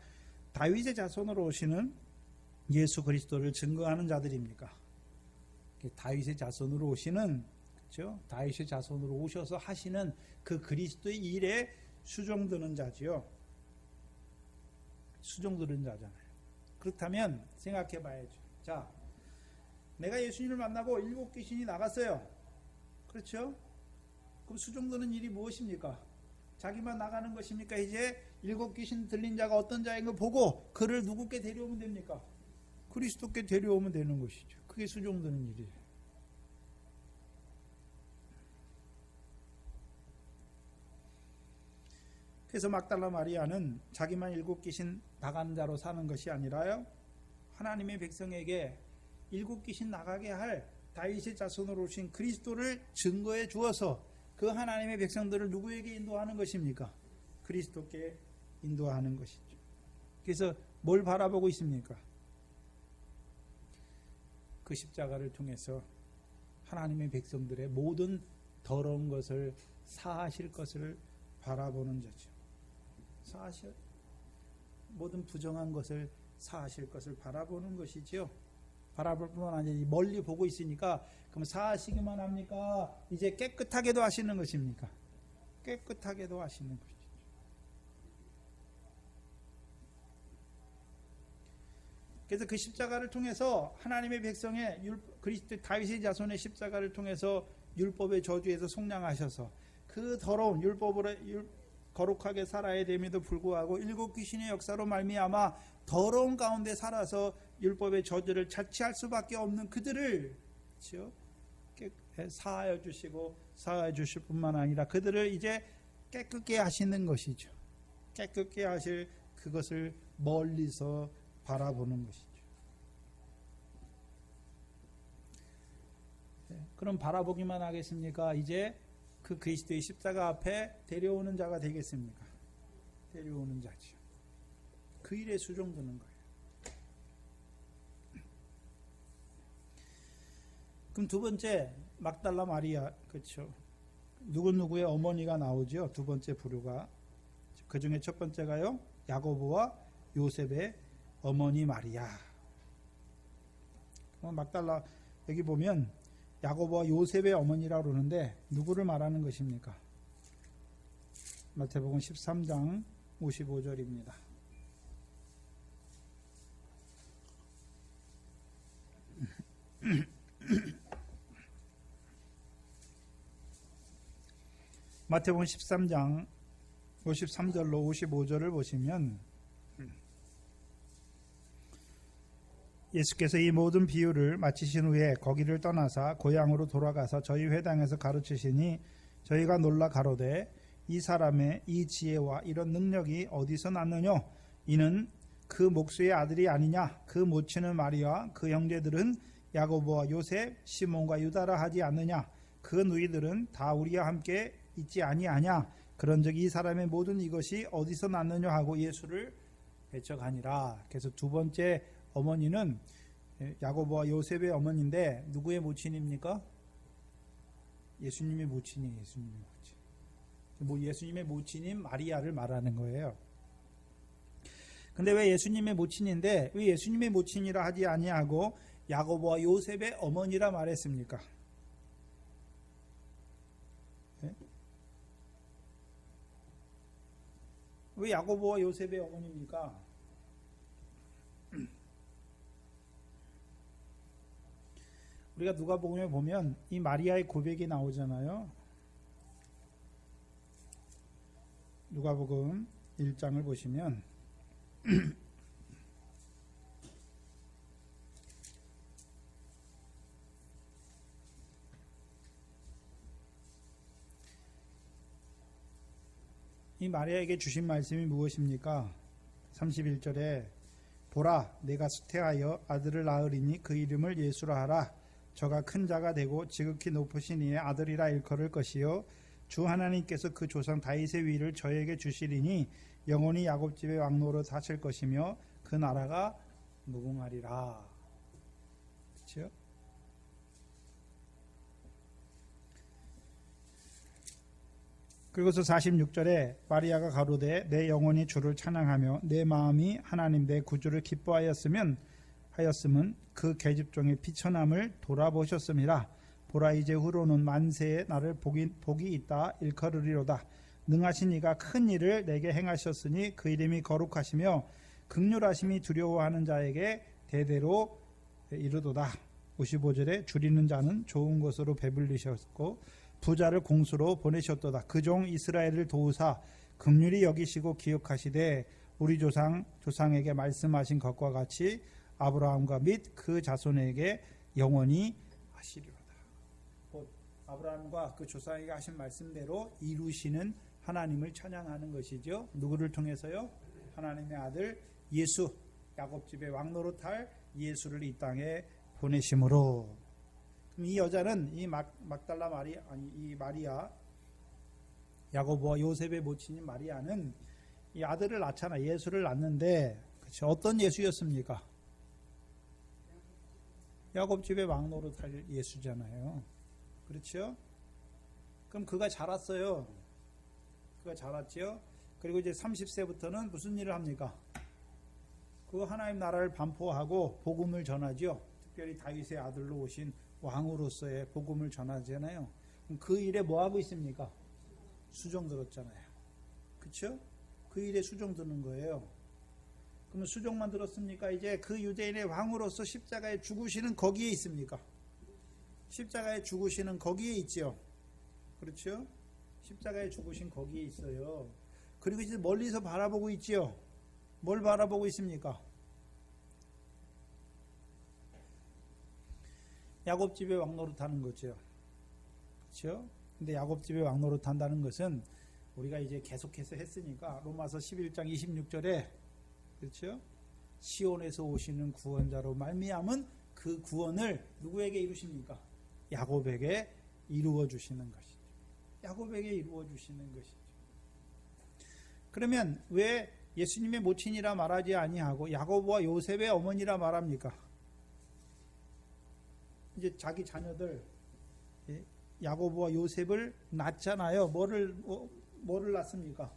다윗의 자손으로 오시는 예수 그리스도를 증거하는 자들입니까? 다윗의 자손으로 오시는, 그렇죠? 다윗의 자손으로 오셔서 하시는 그 그리스도의 일에 수종드는 자지요. 수종드는 자잖아요. 그렇다면 생각해 봐야죠. 자, 내가 예수님을 만나고 7귀신이 나갔어요. 그렇죠? 그럼 수종드는 일이 무엇입니까? 자기만 나가는 것입니까? 이제 7귀신 들린 자가 어떤 자인 걸 보고 그를 누구께 데려오면 됩니까? 그리스도께 데려오면 되는 것이죠. 그게 수종드는 일이에요. 그래서 막달라 마리아는 자기만 7귀신 나간 자로 사는 것이 아니라요, 하나님의 백성에게 7귀신 나가게 할 다윗의 자손으로 오신 그리스도를 증거해 주어서 그 하나님의 백성들을 누구에게 인도하는 것입니까? 그리스도께 인도하는 것이죠. 그래서 뭘 바라보고 있습니까? 그 십자가를 통해서 하나님의 백성들의 모든 더러운 것을 사하실 것을 바라보는 자죠. 모든 부정한 것을 사하실 것을 바라보는 것이지요. 바라볼 뿐만 아니라 멀리 보고 있으니까 그럼 사하시기만 합니까? 이제 깨끗하게도 하시는 것입니까? 깨끗하게도 하시는 것이죠. 그래서 그 십자가를 통해서 하나님의 백성의 그리스도 다윗의 자손의 십자가를 통해서 율법의 저주에서 속량하셔서 그 더러운 율법으로 거룩하게 살아야 됨에도 불구하고 일곱 귀신의 역사로 말미암아 더러운 가운데 살아서 율법의 저주를 자취할 수밖에 없는 그들을 사하여 주시고 사하여 주실 뿐만 아니라 그들을 이제 깨끗게 하시는 것이죠. 깨끗게 하실 그것을 멀리서 바라보는 것이죠. 그럼 바라보기만 하겠습니까? 이제 그 그리스도의 십자가 앞에 데려오는 자가 되겠습니까? 데려오는 자죠. 그 일에 수종드는 거예요. 그럼 두 번째 막달라 마리아, 그렇죠? 누구누구의 어머니가 나오죠. 두 번째 부류가. 그 중에 첫 번째가요, 야고보와 요셉의 어머니 마리아. 막달라 여기 보면 야고보와 요셉의 어머니라고 그러는데 누구를 말하는 것입니까? 마태복음 13장 55절입니다. 마태복음 13장 53절로 55절을 보시면 예수께서 이 모든 비유를 마치신 후에 거기를 떠나사 고향으로 돌아가서 저희 회당에서 가르치시니 저희가 놀라 가로되 이 사람의 이 지혜와 이런 능력이 어디서 났느냐? 이는 그 목수의 아들이 아니냐? 그 모친은 마리아, 그 형제들은 야고보와 요셉, 시몬과 유다라 하지 않느냐? 그 누이들은 다 우리와 함께 있지 아니하냐? 그런즉 이 사람의 모든 이것이 어디서 났느냐 하고 예수를 배척하니라. 그래서 두 번째 어머니는 야고보와 요셉의 어머니인데 누구의 모친입니까? 예수님의 모친이에요. 예수님의 모친. 예수님의 모친인 마리아를 말하는 거예요. 근데 왜 예수님의 모친인데 왜 예수님의 모친이라 하지 아니하고 야고보와 요셉의 어머니라 말했습니까? 네? 왜 야고보와 요셉의 어머니입니까? 우리가 누가복음에 보면 이 마리아의 고백이 나오잖아요. 누가복음 1장을 보시면 이 마리아에게 주신 말씀이 무엇입니까? 31절에 보라 내가 수태하여 아들을 낳으리니 그 이름을 예수라 하라. 저가 큰 자가 되고 지극히 높으신 이의 아들이라 일컬을 것이요 주 하나님께서 그 조상 다윗의 위를 저에게 주시리니 영원히 야곱 집의 왕노릇 하실 것이며 그 나라가 무궁하리라. 그렇죠? 그리고서 46절에 마리아가 가로되 내 영혼이 주를 찬양하며 내 마음이 하나님 내 구주를 기뻐하였으면 그 계집종의 비천함을 돌아보셨음이라. 보라 이제 후로는 만세에 나를 복이 있다 일컬으리로다. 능하신 이가 큰 일을 내게 행하셨으니 그 이름이 거룩하시며 극률하심이 두려워하는 자에게 대대로 이르도다. 55절에 줄이는 자는 좋은 것으로 배불리셨고 부자를 공수로 보내셨도다. 그 종 이스라엘을 도우사 긍휼히 여기시고 기억하시되 우리 조상에게 말씀하신 것과 같이 아브라함과 및 그 자손에게 영원히 하시리로다. 곧 아브라함과 그 조상에게 하신 말씀대로 이루시는 하나님을 찬양하는 것이죠. 누구를 통해서요? 하나님의 아들 예수, 야곱집의 왕노릇할 예수를 이 땅에 보내심으로. 그럼 이 여자는 이 막달라 이 마리아, 야고보와 요셉의 모친인 마리아는 이 아들을 낳잖아. 예수를 낳는데 그렇죠? 어떤 예수였습니까? 야곱집의 왕노릇할 예수잖아요. 그렇죠? 그럼 그가 자랐어요. 그가 자랐지요. 그리고 이제 30세부터는 무슨 일을 합니까? 그 하나님 나라를 반포하고 복음을 전하죠. 특별히 다윗의 아들로 오신 왕으로서의 복음을 전하잖아요. 그럼 그 일에 뭐 하고 있습니까? 수종 들었잖아요. 그렇죠? 그 일에 수종 드는 거예요. 그러면 수종만 들었습니까? 이제 그 유대인의 왕으로서 십자가에 죽으시는 거기에 있습니까? 십자가에 죽으시는 거기에 있죠. 그렇죠? 십자가에 죽으신 거기에 있어요. 그리고 이제 멀리서 바라보고 있죠. 뭘 바라보고 있습니까? 야곱집에 왕노릇하는 거죠. 그렇죠? 근데 야곱집에 왕노릇 한다는 것은 우리가 이제 계속해서 했으니까 로마서 11장 26절에 그렇죠? 시온에서 오시는 구원자로 말미암은 그 구원을 누구에게 이루십니까? 야곱에게 이루어 주시는 것이죠. 야곱에게 이루어 주시는 것이죠. 그러면 왜 예수님의 모친이라 말하지 아니하고 야고보와 요셉의 어머니라 말합니까? 이제 자기 자녀들 야고보와 요셉을 낳잖아요. 뭐를 낳습니까?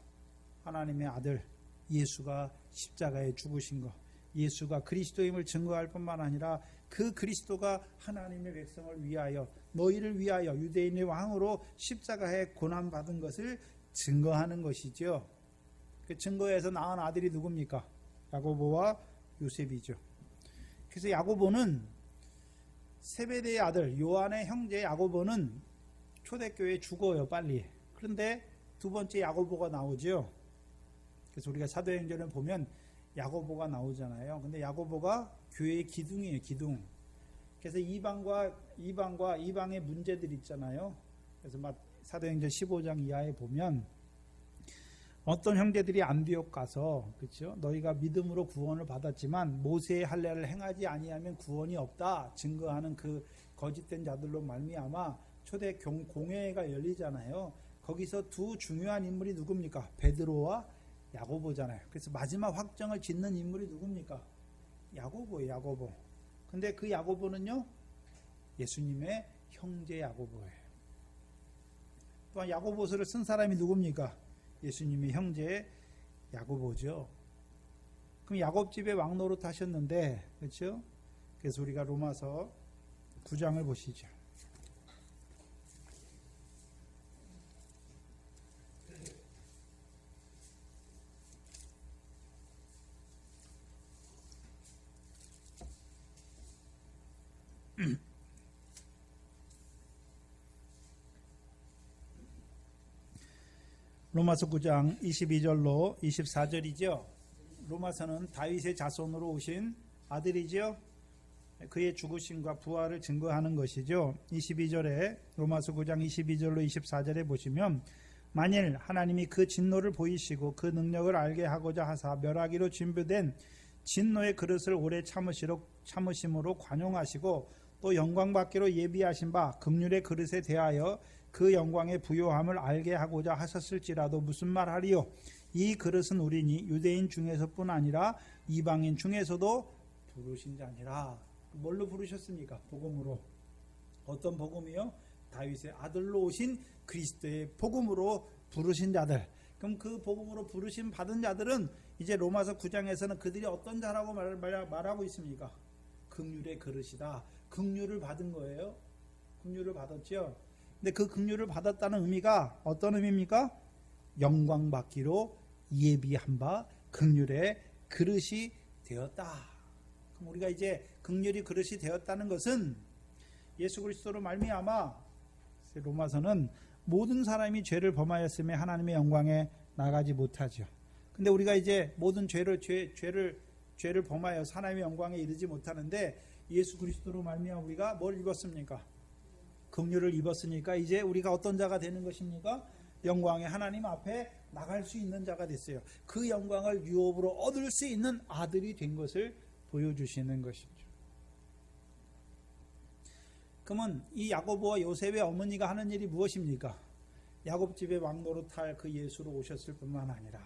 하나님의 아들 예수가 십자가에 죽으신 것, 예수가 그리스도임을 증거할 뿐만 아니라 그 그리스도가 하나님의 백성을 위하여 너희를 위하여 유대인의 왕으로 십자가에 고난받은 것을 증거하는 것이죠. 그 증거에서 낳은 아들이 누굽니까? 야고보와 요셉이죠. 그래서 야고보는 세베대의 아들 요한의 형제 야고보는 초대교회에 죽어요, 빨리. 그런데 두 번째 야고보가 나오죠. 그래서 우리가 사도행전을 보면 야고보가 나오잖아요. 근데 야고보가 교회의 기둥이에요, 기둥. 그래서 이방의 문제들 있잖아요. 그래서 막 사도행전 15장 이하에 보면 어떤 형제들이 안디옥 가서 그렇죠? 너희가 믿음으로 구원을 받았지만 모세의 할례를 행하지 아니하면 구원이 없다 증거하는 그 거짓된 자들로 말미암아 초대 공회가 열리잖아요. 거기서 두 중요한 인물이 누굽니까? 베드로와 야고보잖아요. 그래서 마지막 확정을 짓는 인물이 누굽니까? 야고보예요, 야고보. 근데 그 야고보는요, 예수님의 형제 야고보예요. 또한 야고보서를 쓴 사람이 누굽니까? 예수님의 형제 야고보죠. 그럼 야곱집에 왕노릇 하셨는데, 그렇죠? 그래서 우리가 로마서 9장을 보시죠. 로마서 9장 22절로 24절이죠. 로마서는 다윗의 자손으로 오신 아들이죠. 그의 죽으심과 부활을 증거하는 것이죠. 22절에 로마서 9장 22절로 24절에 보시면 만일 하나님이 그 진노를 보이시고 그 능력을 알게 하고자 하사 멸하기로 준비된 진노의 그릇을 오래 참으심으로 관용하시고 또 영광받기로 예비하신 바 긍휼의 그릇에 대하여 그 영광의 부요함을 알게 하고자 하셨을지라도 무슨 말하리요? 이 그릇은 우리니 유대인 중에서뿐 아니라 이방인 중에서도 부르신 자니라. 뭘로 부르셨습니까? 복음으로. 어떤 복음이요? 다윗의 아들로 오신 그리스도의 복음으로 부르신 자들. 그럼 그 복음으로 부르심 받은 자들은 이제 로마서 9장에서는 그들이 어떤 자라고 말하고 있습니까? 긍휼의 그릇이다. 긍휼을 받은 거예요. 긍휼을 받았죠. 근데 그 긍휼을 받았다는 의미가 어떤 의미입니까? 영광 받기로 예비한 바 긍휼의 그릇이 되었다. 그럼 우리가 이제 긍휼이 그릇이 되었다는 것은 예수 그리스도로 말미암아 로마서는 모든 사람이 죄를 범하였음에 하나님의 영광에 나가지 못하죠. 근데 우리가 이제 모든 죄를 범하여 하나님의 영광에 이르지 못하는데 예수 그리스도로 말미암아 우리가 뭘 입었습니까? 긍휼을 입었으니까 이제 우리가 어떤 자가 되는 것입니까? 영광의 하나님 앞에 나갈 수 있는 자가 됐어요. 그 영광을 유업으로 얻을 수 있는 아들이 된 것을 보여주시는 것이죠. 그러면 이 야고보와 요셉의 어머니가 하는 일이 무엇입니까? 야곱집에 왕노릇할 그 예수로 오셨을 뿐만 아니라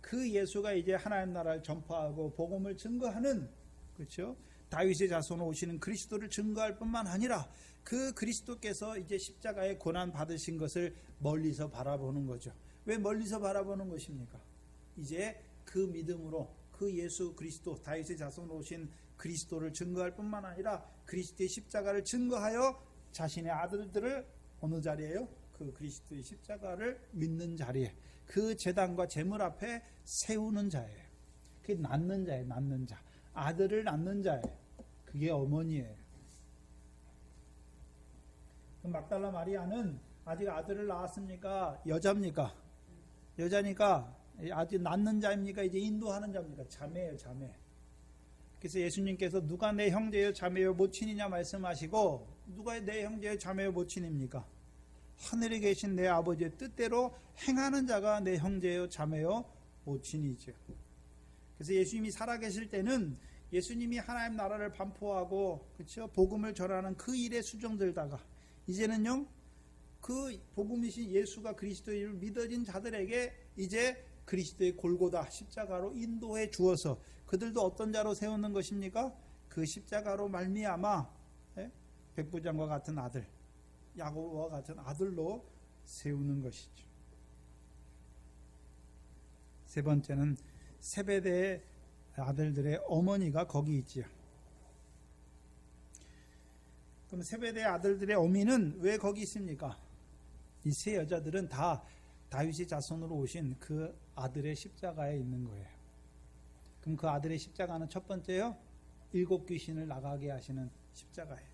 그 예수가 이제 하나님 나라를 전파하고 복음을 증거하는 그렇죠? 다윗의 자손으로 오시는 그리스도를 증거할 뿐만 아니라 그 그리스도께서 이제 십자가에 고난 받으신 것을 멀리서 바라보는 거죠. 왜 멀리서 바라보는 것입니까? 이제 그 믿음으로 그 예수 그리스도 다윗의 자손으로 오신 그리스도를 증거할 뿐만 아니라 그리스도의 십자가를 증거하여 자신의 아들들을 어느 자리에요? 그 그리스도의 십자가를 믿는 자리에 그 제단과 제물 앞에 세우는 자예요. 그게 낳는 자예요. 낳는 자. 아들을 낳는 자예요. 그게 어머니예요. 막달라 마리아는 아직 아들을 낳았습니까? 여자입니까? 여자니까 아직 낳는 자입니까? 이제 인도하는 자입니까? 자매예요. 자매. 그래서 예수님께서 누가 내 형제요 자매요 모친이냐 말씀하시고 누가 내 형제요 자매요 모친입니까? 하늘에 계신 내 아버지의 뜻대로 행하는 자가 내 형제요 자매요 모친이죠. 그래서 예수님이 살아계실 때는 예수님이 하나님 나라를 반포하고 그렇죠? 복음을 전하는 그 일에 수종들다가 이제는요 그 복음이신 예수가 그리스도를 믿어진 자들에게 이제 그리스도의 골고다 십자가로 인도해 주어서 그들도 어떤 자로 세우는 것입니까? 그 십자가로 말미암아 백부장과 같은 아들 야고보와 같은 아들로 세우는 것이죠. 세 번째는 세베대의 아들들의 어머니가 거기 있지요. 그럼 세베대의 아들들의 어미는 왜 거기 있습니까? 이 세 여자들은 다 다윗의 자손으로 오신 그 아들의 십자가에 있는 거예요. 그럼 그 아들의 십자가는 첫 번째요. 7 귀신을 나가게 하시는 십자가예요.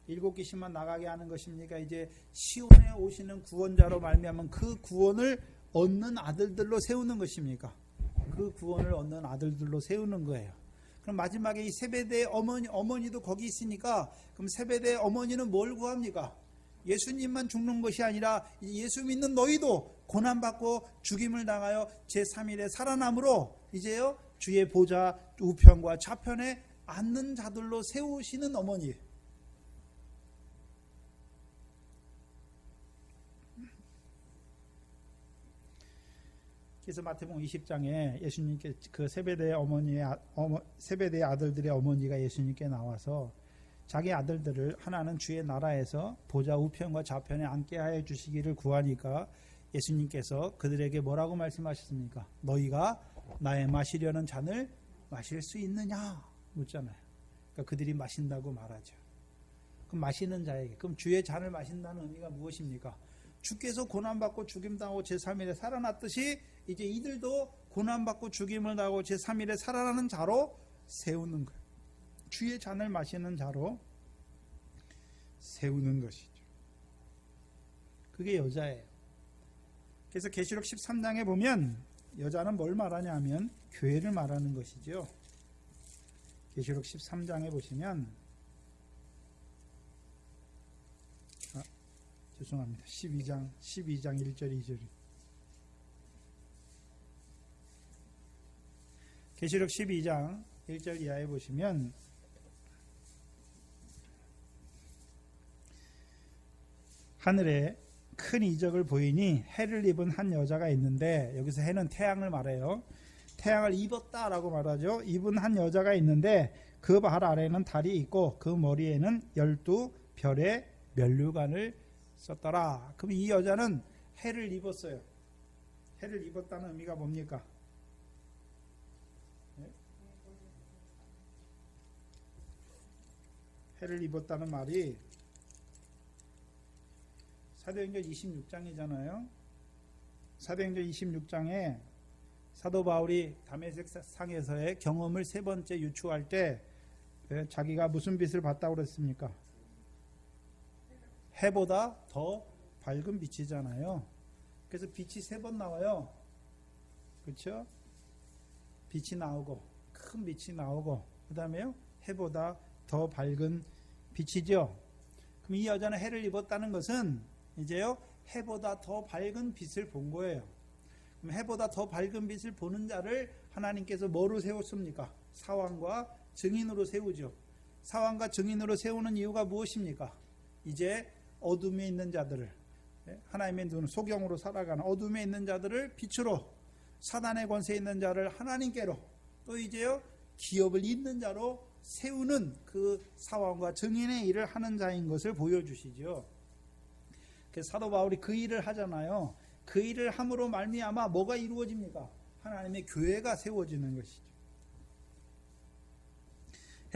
7 귀신만 나가게 하는 것입니까? 이제 시온에 오시는 구원자로 말미암은 그 구원을 얻는 아들들로 세우는 것입니까? 그 구원을 얻는 아들들로 세우는 거예요. 그럼 마지막에 이 세베대의 어머니도 거기 있으니까 그럼 세베대의 어머니는 뭘 구합니까? 예수님만 죽는 것이 아니라 예수 믿는 너희도 고난받고 죽임을 당하여 제3일에 살아남으로 이제요 주의 보좌 우편과 좌편에 앉는 자들로 세우시는 어머니. 그래서 마태복음 20장에 예수님께 그 세베대의 세베대의 아들들의 어머니가 예수님께 나와서 자기 아들들을 하나는 주의 나라에서 보좌 우편과 좌편에 앉게 하여 주시기를 구하니까 예수님께서 그들에게 뭐라고 말씀하셨습니까? 너희가 나의 마시려는 잔을 마실 수 있느냐 묻잖아요. 그러니까 그들이 마신다고 말하죠. 그럼 마시는 자에게 그럼 주의 잔을 마신다는 의미가 무엇입니까? 주께서 고난받고 죽임당하고 제3일에 살아났듯이 이제 이들도 고난받고 죽임을 당하고 제3일에 살아나는 자로 세우는 거예요. 주의 잔을 마시는 자로 세우는 것이죠. 그게 여자예요. 그래서 계시록 13장에 보면 여자는 뭘 말하냐면 교회를 말하는 것이죠. 계시록 13장에 보시면 죄송합니다. 12장 1절 2절 계시록 12장 1절 이하에 보시면 하늘에 큰 이적을 보이니 해를 입은 한 여자가 있는데 여기서 해는 태양을 말해요. 태양을 입었다라고 말하죠. 입은 한 여자가 있는데 그 발 아래는 달이 있고 그 머리에는 12별의 면류관을 썼더라. 그럼 이 여자는 해를 입었어요. 해를 입었다는 의미가 뭡니까? 해를 입었다는 말이 사도행전 26장이잖아요. 사도행전 26장에 사도 바울이 다메섹 상에서의 경험을 세 번째 유추할 때 자기가 무슨 빛을 봤다고 그랬습니까? 해보다 더 밝은 빛이잖아요. 그래서 빛이 세 번 나와요. 그렇죠? 빛이 나오고 큰 빛이 나오고 그 다음에요 해보다 더 밝은 빛이죠. 그럼 이 여자는 해를 입었다는 것은 이제요 해보다 더 밝은 빛을 본 거예요. 그럼 해보다 더 밝은 빛을 보는 자를 하나님께서 뭐로 세웠습니까? 사왕과 증인으로 세우죠. 사왕과 증인으로 세우는 이유가 무엇입니까? 이제 어둠에 있는 자들을 하나님의 눈 소경으로 살아가는 어둠에 있는 자들을 빛으로 사단의 권세에 있는 자를 하나님께로 또 이제요 기업을 잇는 자로 세우는 그 사원과 증인의 일을 하는 자인 것을 보여주시죠. 그래서 사도 바울이 그 일을 하잖아요. 그 일을 함으로 말미암아 뭐가 이루어집니까? 하나님의 교회가 세워지는 것이죠.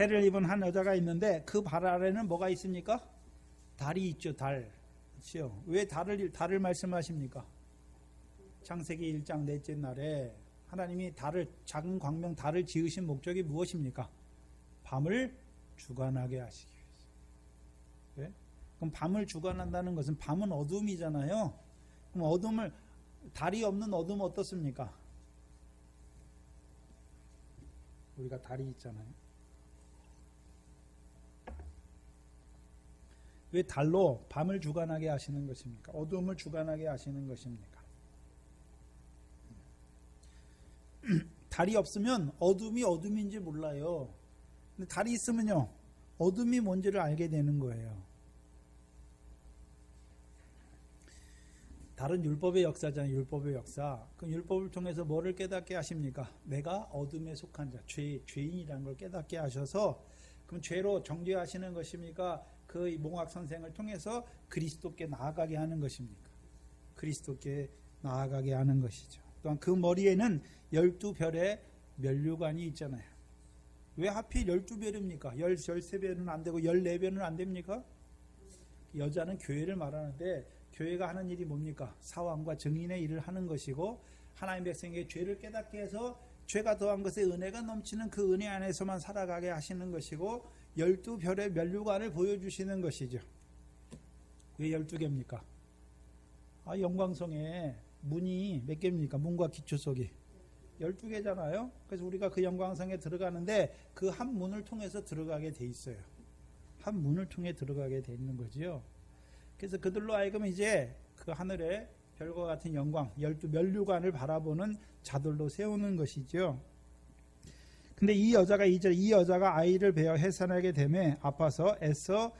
해를 입은 한 여자가 있는데 그 발 아래는 뭐가 있습니까? 달이 있죠. 달. 그렇죠? 왜 달을 말씀하십니까? 창세기 1장 넷째 날에 하나님이 작은 광명 달을 지으신 목적이 무엇입니까? 밤을 주관하게 하시기 위해서. 네? 그럼 밤을 주관한다는 것은 밤은 어둠이잖아요. 그럼 달이 없는 어둠은 어떻습니까? 우리가 달이 있잖아요. 왜 달로 밤을 주관하게 하시는 것입니까? 어둠을 주관하게 하시는 것입니까? 달이 없으면 어둠이 어둠인지 몰라요. 근데 달이 있으면요, 어둠이 뭔지를 알게 되는 거예요. 달은 율법의 역사잖아요. 율법의 역사. 그럼 율법을 통해서 뭐를 깨닫게 하십니까? 내가 어둠에 속한 자, 죄인이라는 걸 깨닫게 하셔서, 그럼 죄로 정죄하시는 것입니까? 그 몽학 선생을 통해서 그리스도께 나아가게 하는 것입니까? 그리스도께 나아가게 하는 것이죠. 또한 그 머리에는 12별의 면류관이 있잖아요. 왜 하필 12별입니까? 13별은 안 되고 14별은 안 됩니까? 여자는 교회를 말하는데 교회가 하는 일이 뭡니까? 사왕과 증인의 일을 하는 것이고 하나님 백성에게 죄를 깨닫게 해서 죄가 더한 것에 은혜가 넘치는 그 은혜 안에서만 살아가게 하시는 것이고 12별의 면류관을 보여주시는 것이죠. 왜 12개입니까? 영광성에 문이 몇 개입니까? 문과 기초석이 12개잖아요. 그래서 우리가 그 영광성에 들어가는데 그 한 문을 통해서 들어가게 돼 있어요. 한 문을 통해 들어가게 돼 있는 거지요. 그래서 그들로 하여금 이제 그 하늘의 별과 같은 영광, 12면류관을 바라보는 자들로 세우는 것이죠. 근데 이 여자가 아이를 베어 해산하게 되매 아파서 애써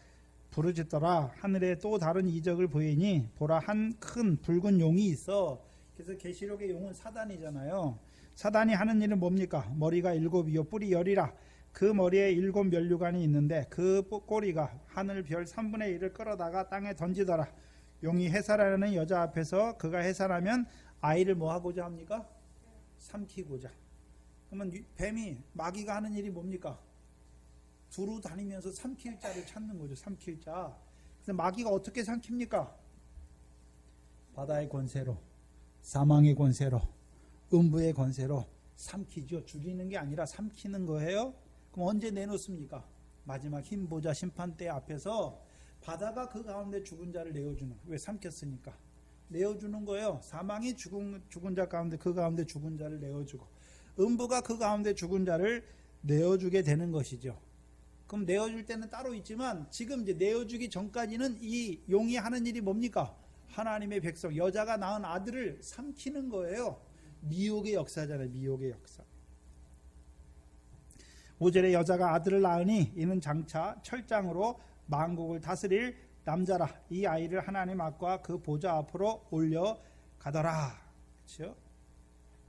부르짖더라. 하늘에 또 다른 이적을 보이니 보라 한 큰 붉은 용이 있어. 그래서 계시록의 용은 사단이잖아요. 사단이 하는 일은 뭡니까? 머리가 7이요 뿔이 10이라. 그 머리에 7 면류관이 있는데 그 꼬리가 하늘 별 3분의 1을 끌어다가 땅에 던지더라. 용이 해산하는 여자 앞에서 그가 해산하면 아이를 뭐 하고자 합니까? 삼키고자. 그러면 마귀가 하는 일이 뭡니까? 두루 다니면서 삼킬 자를 찾는 거죠. 삼킬 자. 그래서 마귀가 어떻게 삼킵니까? 바다의 권세로, 사망의 권세로, 음부의 권세로 삼키죠. 죽이는 게 아니라 삼키는 거예요. 그럼 언제 내놓습니까? 마지막 흰보자 심판대 앞에서 바다가 그 가운데 죽은 자를 내어주는 거예요. 왜? 삼켰으니까 내어주는 거예요. 사망이 죽은 자 가운데 그 가운데 죽은 자를 내어주고 음부가 그 가운데 죽은 자를 내어주게 되는 것이죠. 그럼 내어줄 때는 따로 있지만 지금 이제 내어주기 전까지는 이 용이 하는 일이 뭡니까? 하나님의 백성, 여자가 낳은 아들을 삼키는 거예요. 미혹의 역사잖아요. 미혹의 역사. 5절에 여자가 아들을 낳으니 이는 장차 철장으로 만국을 다스릴 남자라. 이 아이를 하나님 앞과 그 보좌 앞으로 올려가더라. 그렇죠?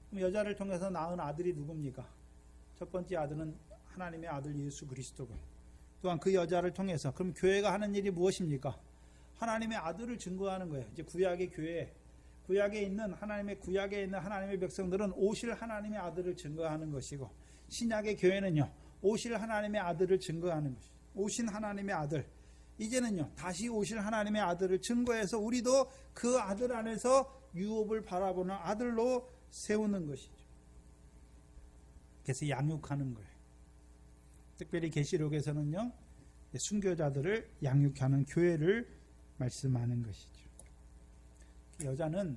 그럼 여자를 통해서 낳은 아들이 누굽니까? 첫 번째 아들은 하나님의 아들 예수 그리스도고, 또한 그 여자를 통해서, 그럼 교회가 하는 일이 무엇입니까? 하나님의 아들을 증거하는 거예요. 이제 구약의 교회, 구약에 있는 하나님의 백성들은 오실 하나님의 아들을 증거하는 것이고, 신약의 교회는요, 오실 하나님의 아들을 증거하는 것이죠. 오신 하나님의 아들, 이제는요 다시 오실 하나님의 아들을 증거해서 우리도 그 아들 안에서 유업을 바라보는 아들로 세우는 것이죠. 그래서 양육하는 거예요. 특별히 계시록에서는요 순교자들을 양육하는 교회를 말씀하는 것이죠. 여자는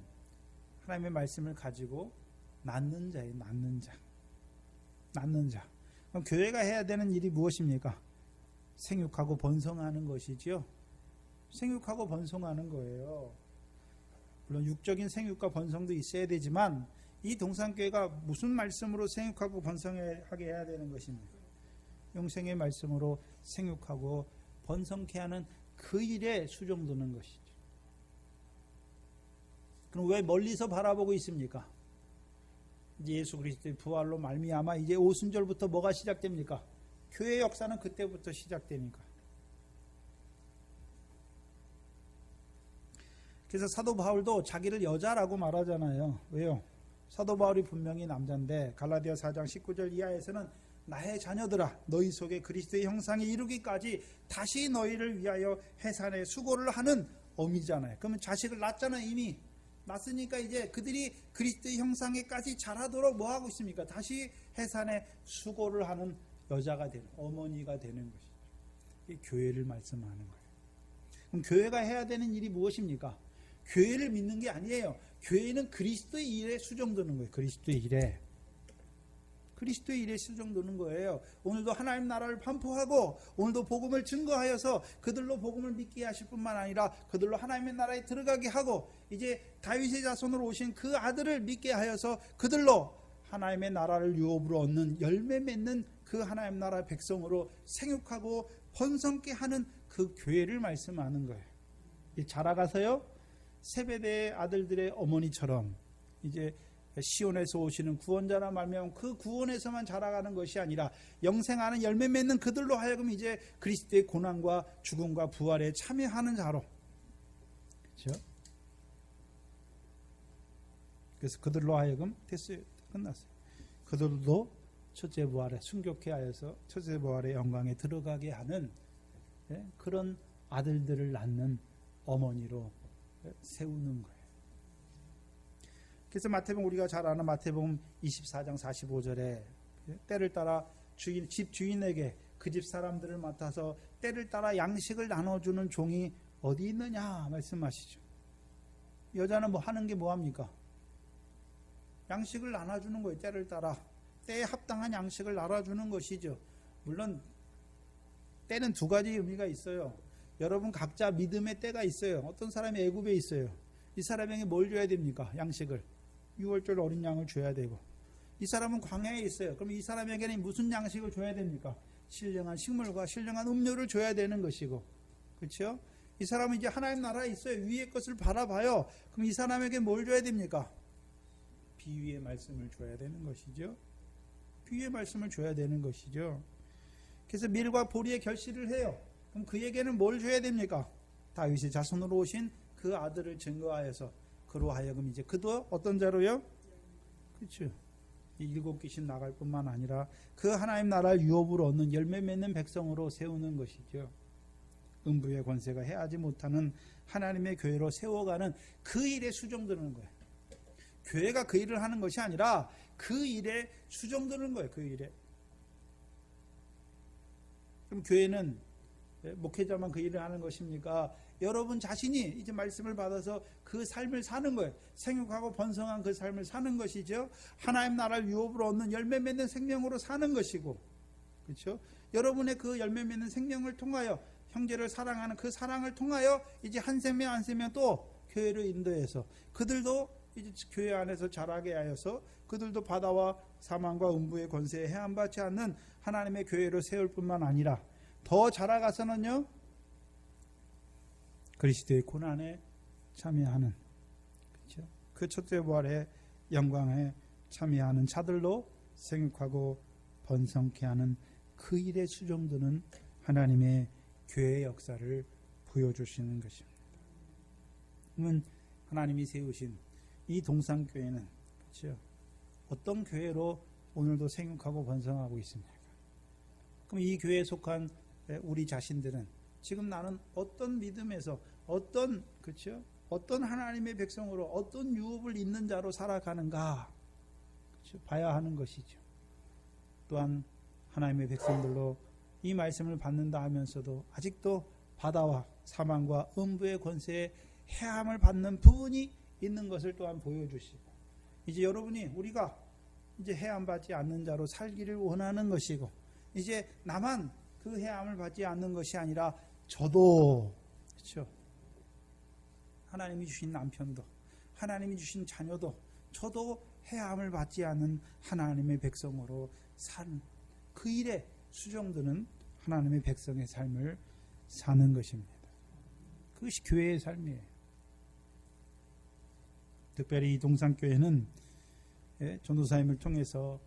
하나님의 말씀을 가지고 낳는 자예요. 낳는 자. 그럼 교회가 해야 되는 일이 무엇입니까? 생육하고 번성하는 것이지요. 생육하고 번성하는 거예요. 물론 육적인 생육과 번성도 있어야 되지만 이 동산교회가 무슨 말씀으로 생육하고 번성하게 해야 되는 것입니까? 영생의 말씀으로 생육하고 번성케 하는 그 일에 수종드는 것이죠. 그럼 왜 멀리서 바라보고 있습니까? 이제 예수 그리스도의 부활로 말미암아 이제 오순절부터 뭐가 시작됩니까? 교회 역사는 그때부터 시작되니까. 그래서 사도 바울도 자기를 여자라고 말하잖아요. 왜요? 사도 바울이 분명히 남자인데 갈라디아 4장 19절 이하에서는 나의 자녀들아 너희 속에 그리스도의 형상에 이르기까지 다시 너희를 위하여 해산에 수고를 하는 어미잖아요. 그러면 자식을 낳았잖아요. 이미 낳았으니까 이제 그들이 그리스도의 형상에까지 자라도록 뭐 하고 있습니까? 다시 해산에 수고를 하는 여자가 되는, 어머니가 되는 것이죠. 이게 교회를 말씀하는 거예요. 그럼 교회가 해야 되는 일이 무엇입니까? 교회를 믿는 게 아니에요. 교회는 그리스도의 일에 수정되는 거예요. 그리스도의 일에 수정되는 거예요. 오늘도 하나님 나라를 반포하고 오늘도 복음을 증거하여서 그들로 복음을 믿게 하실 뿐만 아니라 그들로 하나님의 나라에 들어가게 하고 이제 다윗의 자손으로 오신 그 아들을 믿게 하여서 그들로 하나님의 나라를 유업으로 얻는 열매 맺는 그 하나님 나라 백성으로 생육하고 번성케 하는 그 교회를 말씀하는 거예요. 자라가서요 세베대의 아들들의 어머니처럼 이제 시온에서 오시는 구원자라 말미암아 그 구원에서만 자라가는 것이 아니라 영생하는 열매 맺는 그들로 하여금 이제 그리스도의 고난과 죽음과 부활에 참여하는 자로, 그렇죠? 그래서 그들로 하여금 됐어요. 끝났어요. 그들도 첫째 부활에 순교케 하여서 첫째 부활의 영광에 들어가게 하는 그런 아들들을 낳는 어머니로 세우는 거예요. 그래서 마태복음 우리가 잘 아는 마태복음 24장 45절에 때를 따라 집 주인에게 그 집 사람들을 맡아서 때를 따라 양식을 나눠주는 종이 어디 있느냐 말씀하시죠. 여자는 뭐 하는 게 뭐합니까? 양식을 나눠주는 거예요. 때를 따라 때에 합당한 양식을 나눠주는 것이죠. 물론 때는 두 가지 의미가 있어요. 여러분 각자 믿음의 때가 있어요. 어떤 사람이 애굽에 있어요. 이 사람에게 뭘 줘야 됩니까? 양식을. 6월절 어린 양을 줘야 되고. 이 사람은 광야에 있어요. 그럼 이 사람에게는 무슨 양식을 줘야 됩니까? 신령한 식물과 신령한 음료를 줘야 되는 것이고. 그렇죠? 이 사람은 이제 하나님 나라에 있어요. 위의 것을 바라봐요. 그럼 이 사람에게 뭘 줘야 됩니까? 비유의 말씀을 줘야 되는 것이죠. 비유의 말씀을 줘야 되는 것이죠. 그래서 밀과 보리의 결실을 해요. 그럼 그에게는 뭘 줘야 됩니까? 다윗의 자손으로 오신 그 아들을 증거하여서 그로 하여금 이제 그도 어떤 자로요? 그렇죠. 일곱 귀신 나갈 뿐만 아니라 그 하나님 나라를 유업으로 얻는 열매 맺는 백성으로 세우는 것이죠. 음부의 권세가 해하지 못하는 하나님의 교회로 세워가는 그 일에 수정되는 거예요. 교회가 그 일을 하는 것이 아니라 그 일에 수정되는 거예요. 그 일에. 그럼 교회는 목회자만 그 일을 하는 것입니까? 여러분 자신이 이제 말씀을 받아서 그 삶을 사는 거예요. 생육하고 번성한 그 삶을 사는 것이죠. 하나님 나라를 유업으로 얻는 열매 맺는 생명으로 사는 것이고, 그렇죠? 여러분의 그 열매 맺는 생명을 통하여 형제를 사랑하는 그 사랑을 통하여 이제 한 생명 한 생명 또 교회를 인도해서 그들도 이제 교회 안에서 자라게 하여서 그들도 바다와 사망과 음부의 권세에 해함받지 않는 하나님의 교회로 세울 뿐만 아니라 더 자라가서는요 그리스도의 고난에 참여하는, 그렇죠? 그 첫째 부활의 영광에 참여하는 자들로 생육하고 번성케 하는 그 일에 수정되는 하나님의 교회의 역사를 보여주시는 것입니다. 그러면 하나님이 세우신 이 동산교회는, 그렇죠? 어떤 교회로 오늘도 생육하고 번성하고 있습니까? 그럼 이 교회에 속한 우리 자신들은 지금 나는 어떤 믿음에서 어떤, 그렇죠? 어떤 하나님의 백성으로 어떤 유업을 잇는 자로 살아가는가, 그렇죠? 봐야 하는 것이죠. 또한 하나님의 백성들로 이 말씀을 받는다 하면서도 아직도 바다와 사망과 음부의 권세에 해함을 받는 부분이 있는 것을 또한 보여주시고, 이제 여러분이 우리가 이제 해함 받지 않는 자로 살기를 원하는 것이고, 이제 나만 그 해함을 받지 않는 것이 아니라 저도, 그렇죠? 하나님이 주신 남편도, 하나님이 주신 자녀도, 저도 해함을 받지 않는 하나님의 백성으로 사는 그 일에 수정되는 하나님의 백성의 삶을 사는 것입니다. 그것이 교회의 삶이에요. 특별히 이 동산교회는 전도사님을 통해서,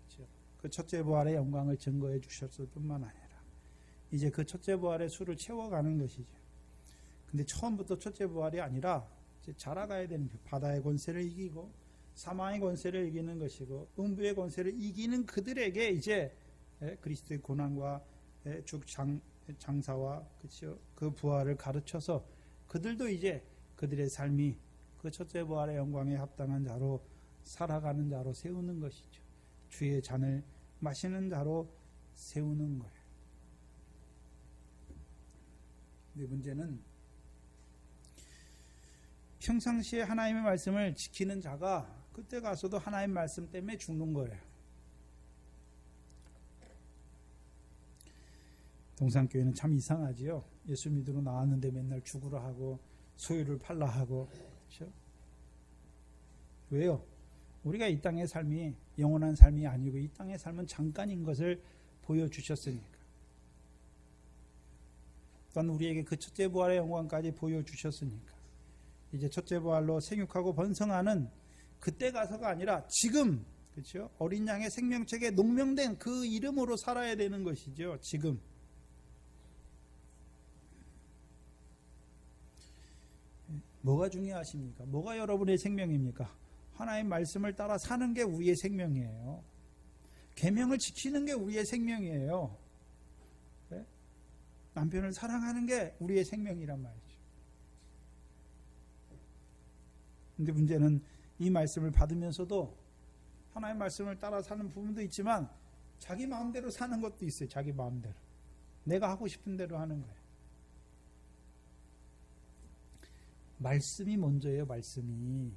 그렇죠? 그 첫째 부활의 영광을 증거해 주셨을 뿐만 아니라 이제 그 첫째 부활의 수를 채워가는 것이죠. 근데 처음부터 첫째 부활이 아니라 이제 자라가야 되는 거예요. 바다의 권세를 이기고 사망의 권세를 이기는 것이고 음부의 권세를 이기는 그들에게 이제 그리스도의 고난과 장사와 그렇죠? 그 부활을 가르쳐서 그들도 이제 그들의 삶이 그 첫째 부활의 영광에 합당한 자로 살아가는 자로 세우는 것이죠. 주의 잔을 마시는 자로 세우는 거예요. 근데 문제는 평상시에 하나님의 말씀을 지키는 자가 그때 가서도 하나님의 말씀 때문에 죽는 거예요. 동산교회는 참 이상하지요. 예수 믿으러 나왔는데 맨날 죽으라 하고 소유를 팔라 하고 그렇죠? 왜요? 우리가 이 땅의 삶이 영원한 삶이 아니고 이 땅의 삶은 잠깐인 것을 보여주셨으니까. 또한 우리에게 그 첫째 부활의 영광까지 보여주셨으니까 이제 첫째 부활로 생육하고 번성하는 그때 가서가 아니라 지금 그렇죠? 어린 양의 생명책에 농명된 그 이름으로 살아야 되는 것이죠. 지금. 뭐가 중요하십니까? 뭐가 여러분의 생명입니까? 하나님의 말씀을 따라 사는 게 우리의 생명이에요. 계명을 지키는 게 우리의 생명이에요. 네? 남편을 사랑하는 게 우리의 생명이란 말이죠. 근데 문제는 이 말씀을 받으면서도 하나님의 말씀을 따라 사는 부분도 있지만 자기 마음대로 사는 것도 있어요. 자기 마음대로. 내가 하고 싶은 대로 하는 거예요. 말씀이 먼저예요. 말씀이.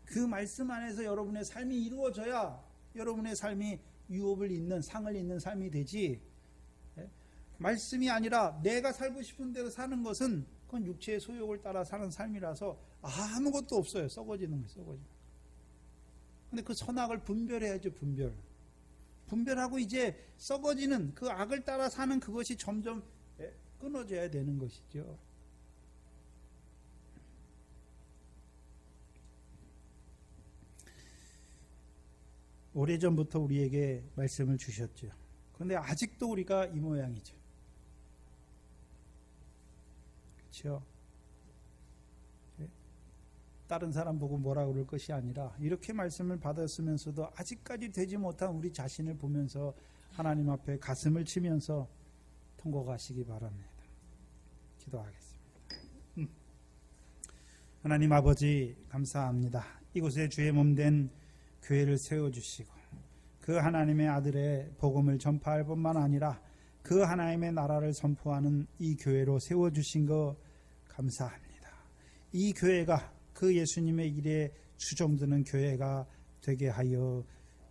그 말씀 안에서 여러분의 삶이 이루어져야 여러분의 삶이 유업을 잇는 상을 잇는 삶이 되지. 말씀이 아니라 내가 살고 싶은 대로 사는 것은 그건 육체의 소욕을 따라 사는 삶이라서 아무것도 없어요. 썩어지는 거예요. 썩어지는. 근데 그 선악을 분별해야죠. 분별하고 이제 썩어지는 그 악을 따라 사는 그것이 점점 끊어져야 되는 것이죠. 오래전부터 우리에게 말씀을 주셨죠. 그런데 아직도 우리가 이 모양이죠. 그렇죠? 다른 사람 보고 뭐라 그럴 것이 아니라 이렇게 말씀을 받았으면서도 아직까지 되지 못한 우리 자신을 보면서 하나님 앞에 가슴을 치면서 통곡하시기 바랍니다. 기도하겠습니다. 하나님 아버지 감사합니다. 이곳에 주의 몸된 교회를 세워주시고 그 하나님의 아들의 복음을 전파할 뿐만 아니라 그 하나님의 나라를 선포하는 이 교회로 세워주신 거 감사합니다. 이 교회가 그 예수님의 일에 추종드는 교회가 되게 하여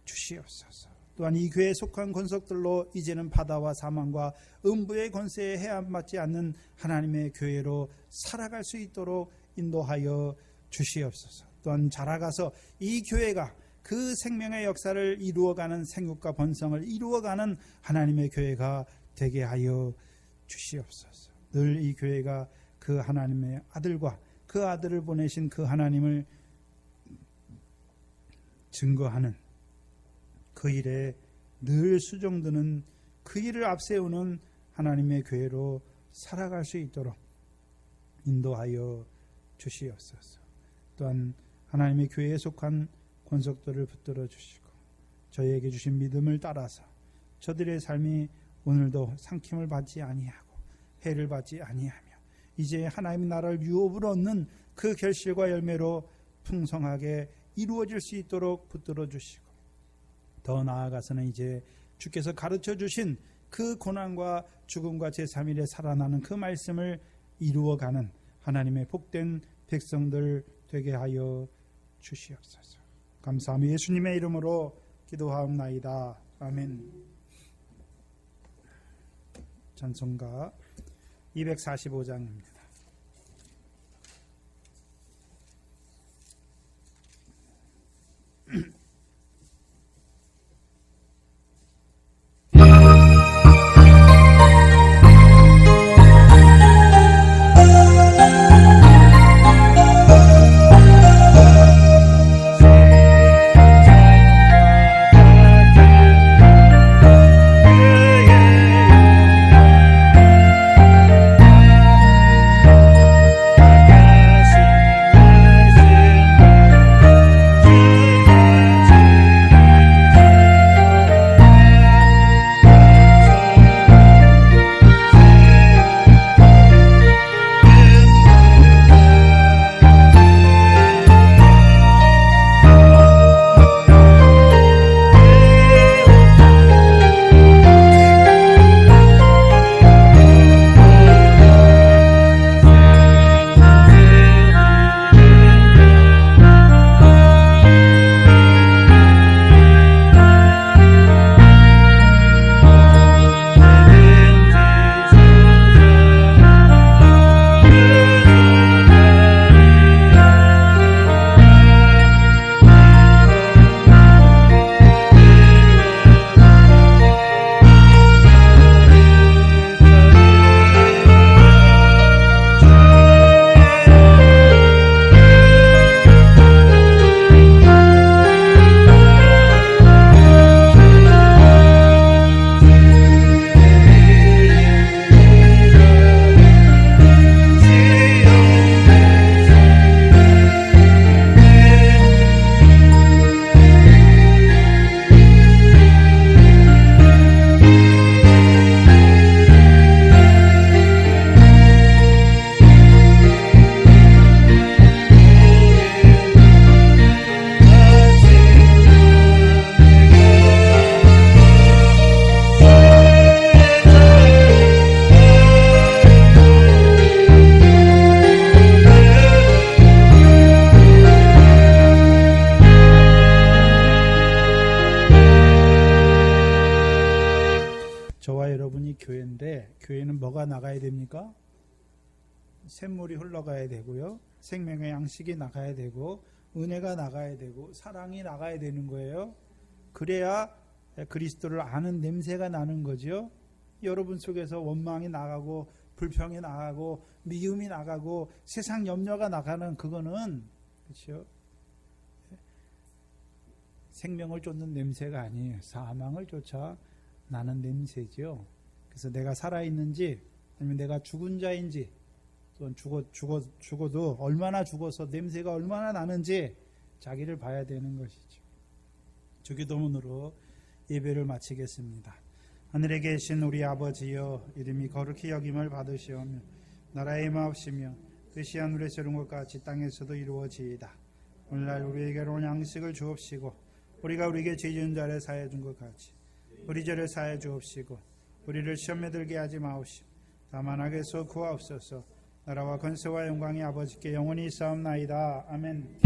주시옵소서. 또한 이 교회에 속한 권속들로 이제는 바다와 사망과 음부의 권세에 해함받지 않는 하나님의 교회로 살아갈 수 있도록 인도하여 주시옵소서. 또한 자라가서 이 교회가 그 생명의 역사를 이루어가는 생육과 번성을 이루어가는 하나님의 교회가 되게 하여 주시옵소서. 늘 이 교회가 그 하나님의 아들과 그 아들을 보내신 그 하나님을 증거하는 그 일에 늘 수종드는 그 일을 앞세우는 하나님의 교회로 살아갈 수 있도록 인도하여 주시옵소서. 또한 하나님의 교회에 속한 권속들을 붙들어 주시고 저희에게 주신 믿음을 따라서 저들의 삶이 오늘도 상킴을 받지 아니하고 해를 받지 아니하며 이제 하나님의 나라를 유업으로 얻는 그 결실과 열매로 풍성하게 이루어질 수 있도록 붙들어 주시고 더 나아가서는 이제 주께서 가르쳐 주신 그 고난과 죽음과 제3일에 살아나는 그 말씀을 이루어가는 하나님의 복된 백성들 되게 하여 주시옵소서. 감사하며 예수님의 이름으로 기도하옵나이다. 아멘. 찬송가 245장입니다. 저와 여러분이 교회인데 교회는 뭐가 나가야 됩니까? 샘물이 흘러가야 되고요. 생명의 양식이 나가야 되고 은혜가 나가야 되고 사랑이 나가야 되는 거예요. 그래야 그리스도를 아는 냄새가 나는 거죠. 여러분 속에서 원망이 나가고 불평이 나가고 미움이 나가고 세상 염려가 나가는 그거는 그렇죠. 생명을 쫓는 냄새가 아니에요. 사망을 쫓아 나는 냄새죠. 그래서 내가 살아있는지 아니면 내가 죽은 자인지 또는 죽어도 얼마나 죽어서 냄새가 얼마나 나는지 자기를 봐야 되는 것이죠. 주기도문으로 예배를 마치겠습니다. 하늘에 계신 우리 아버지여, 이름이 거룩히 여김을 받으시오며 나라의 마옵시며 뜻이 하늘에서 이룬 것 같이 땅에서도 이루어지이다. 오늘날 우리에게로 온 양식을 주옵시고 우리가 우리에게 죄 지은 자를 사하여 준 것 같이 우리 죄를 사하여 주옵시고 우리를 시험에 들게 하지 마옵시고 다만 악에서 구하옵소서. 나라와 권세와 영광이 아버지께 영원히 있사옵나이다. 아멘.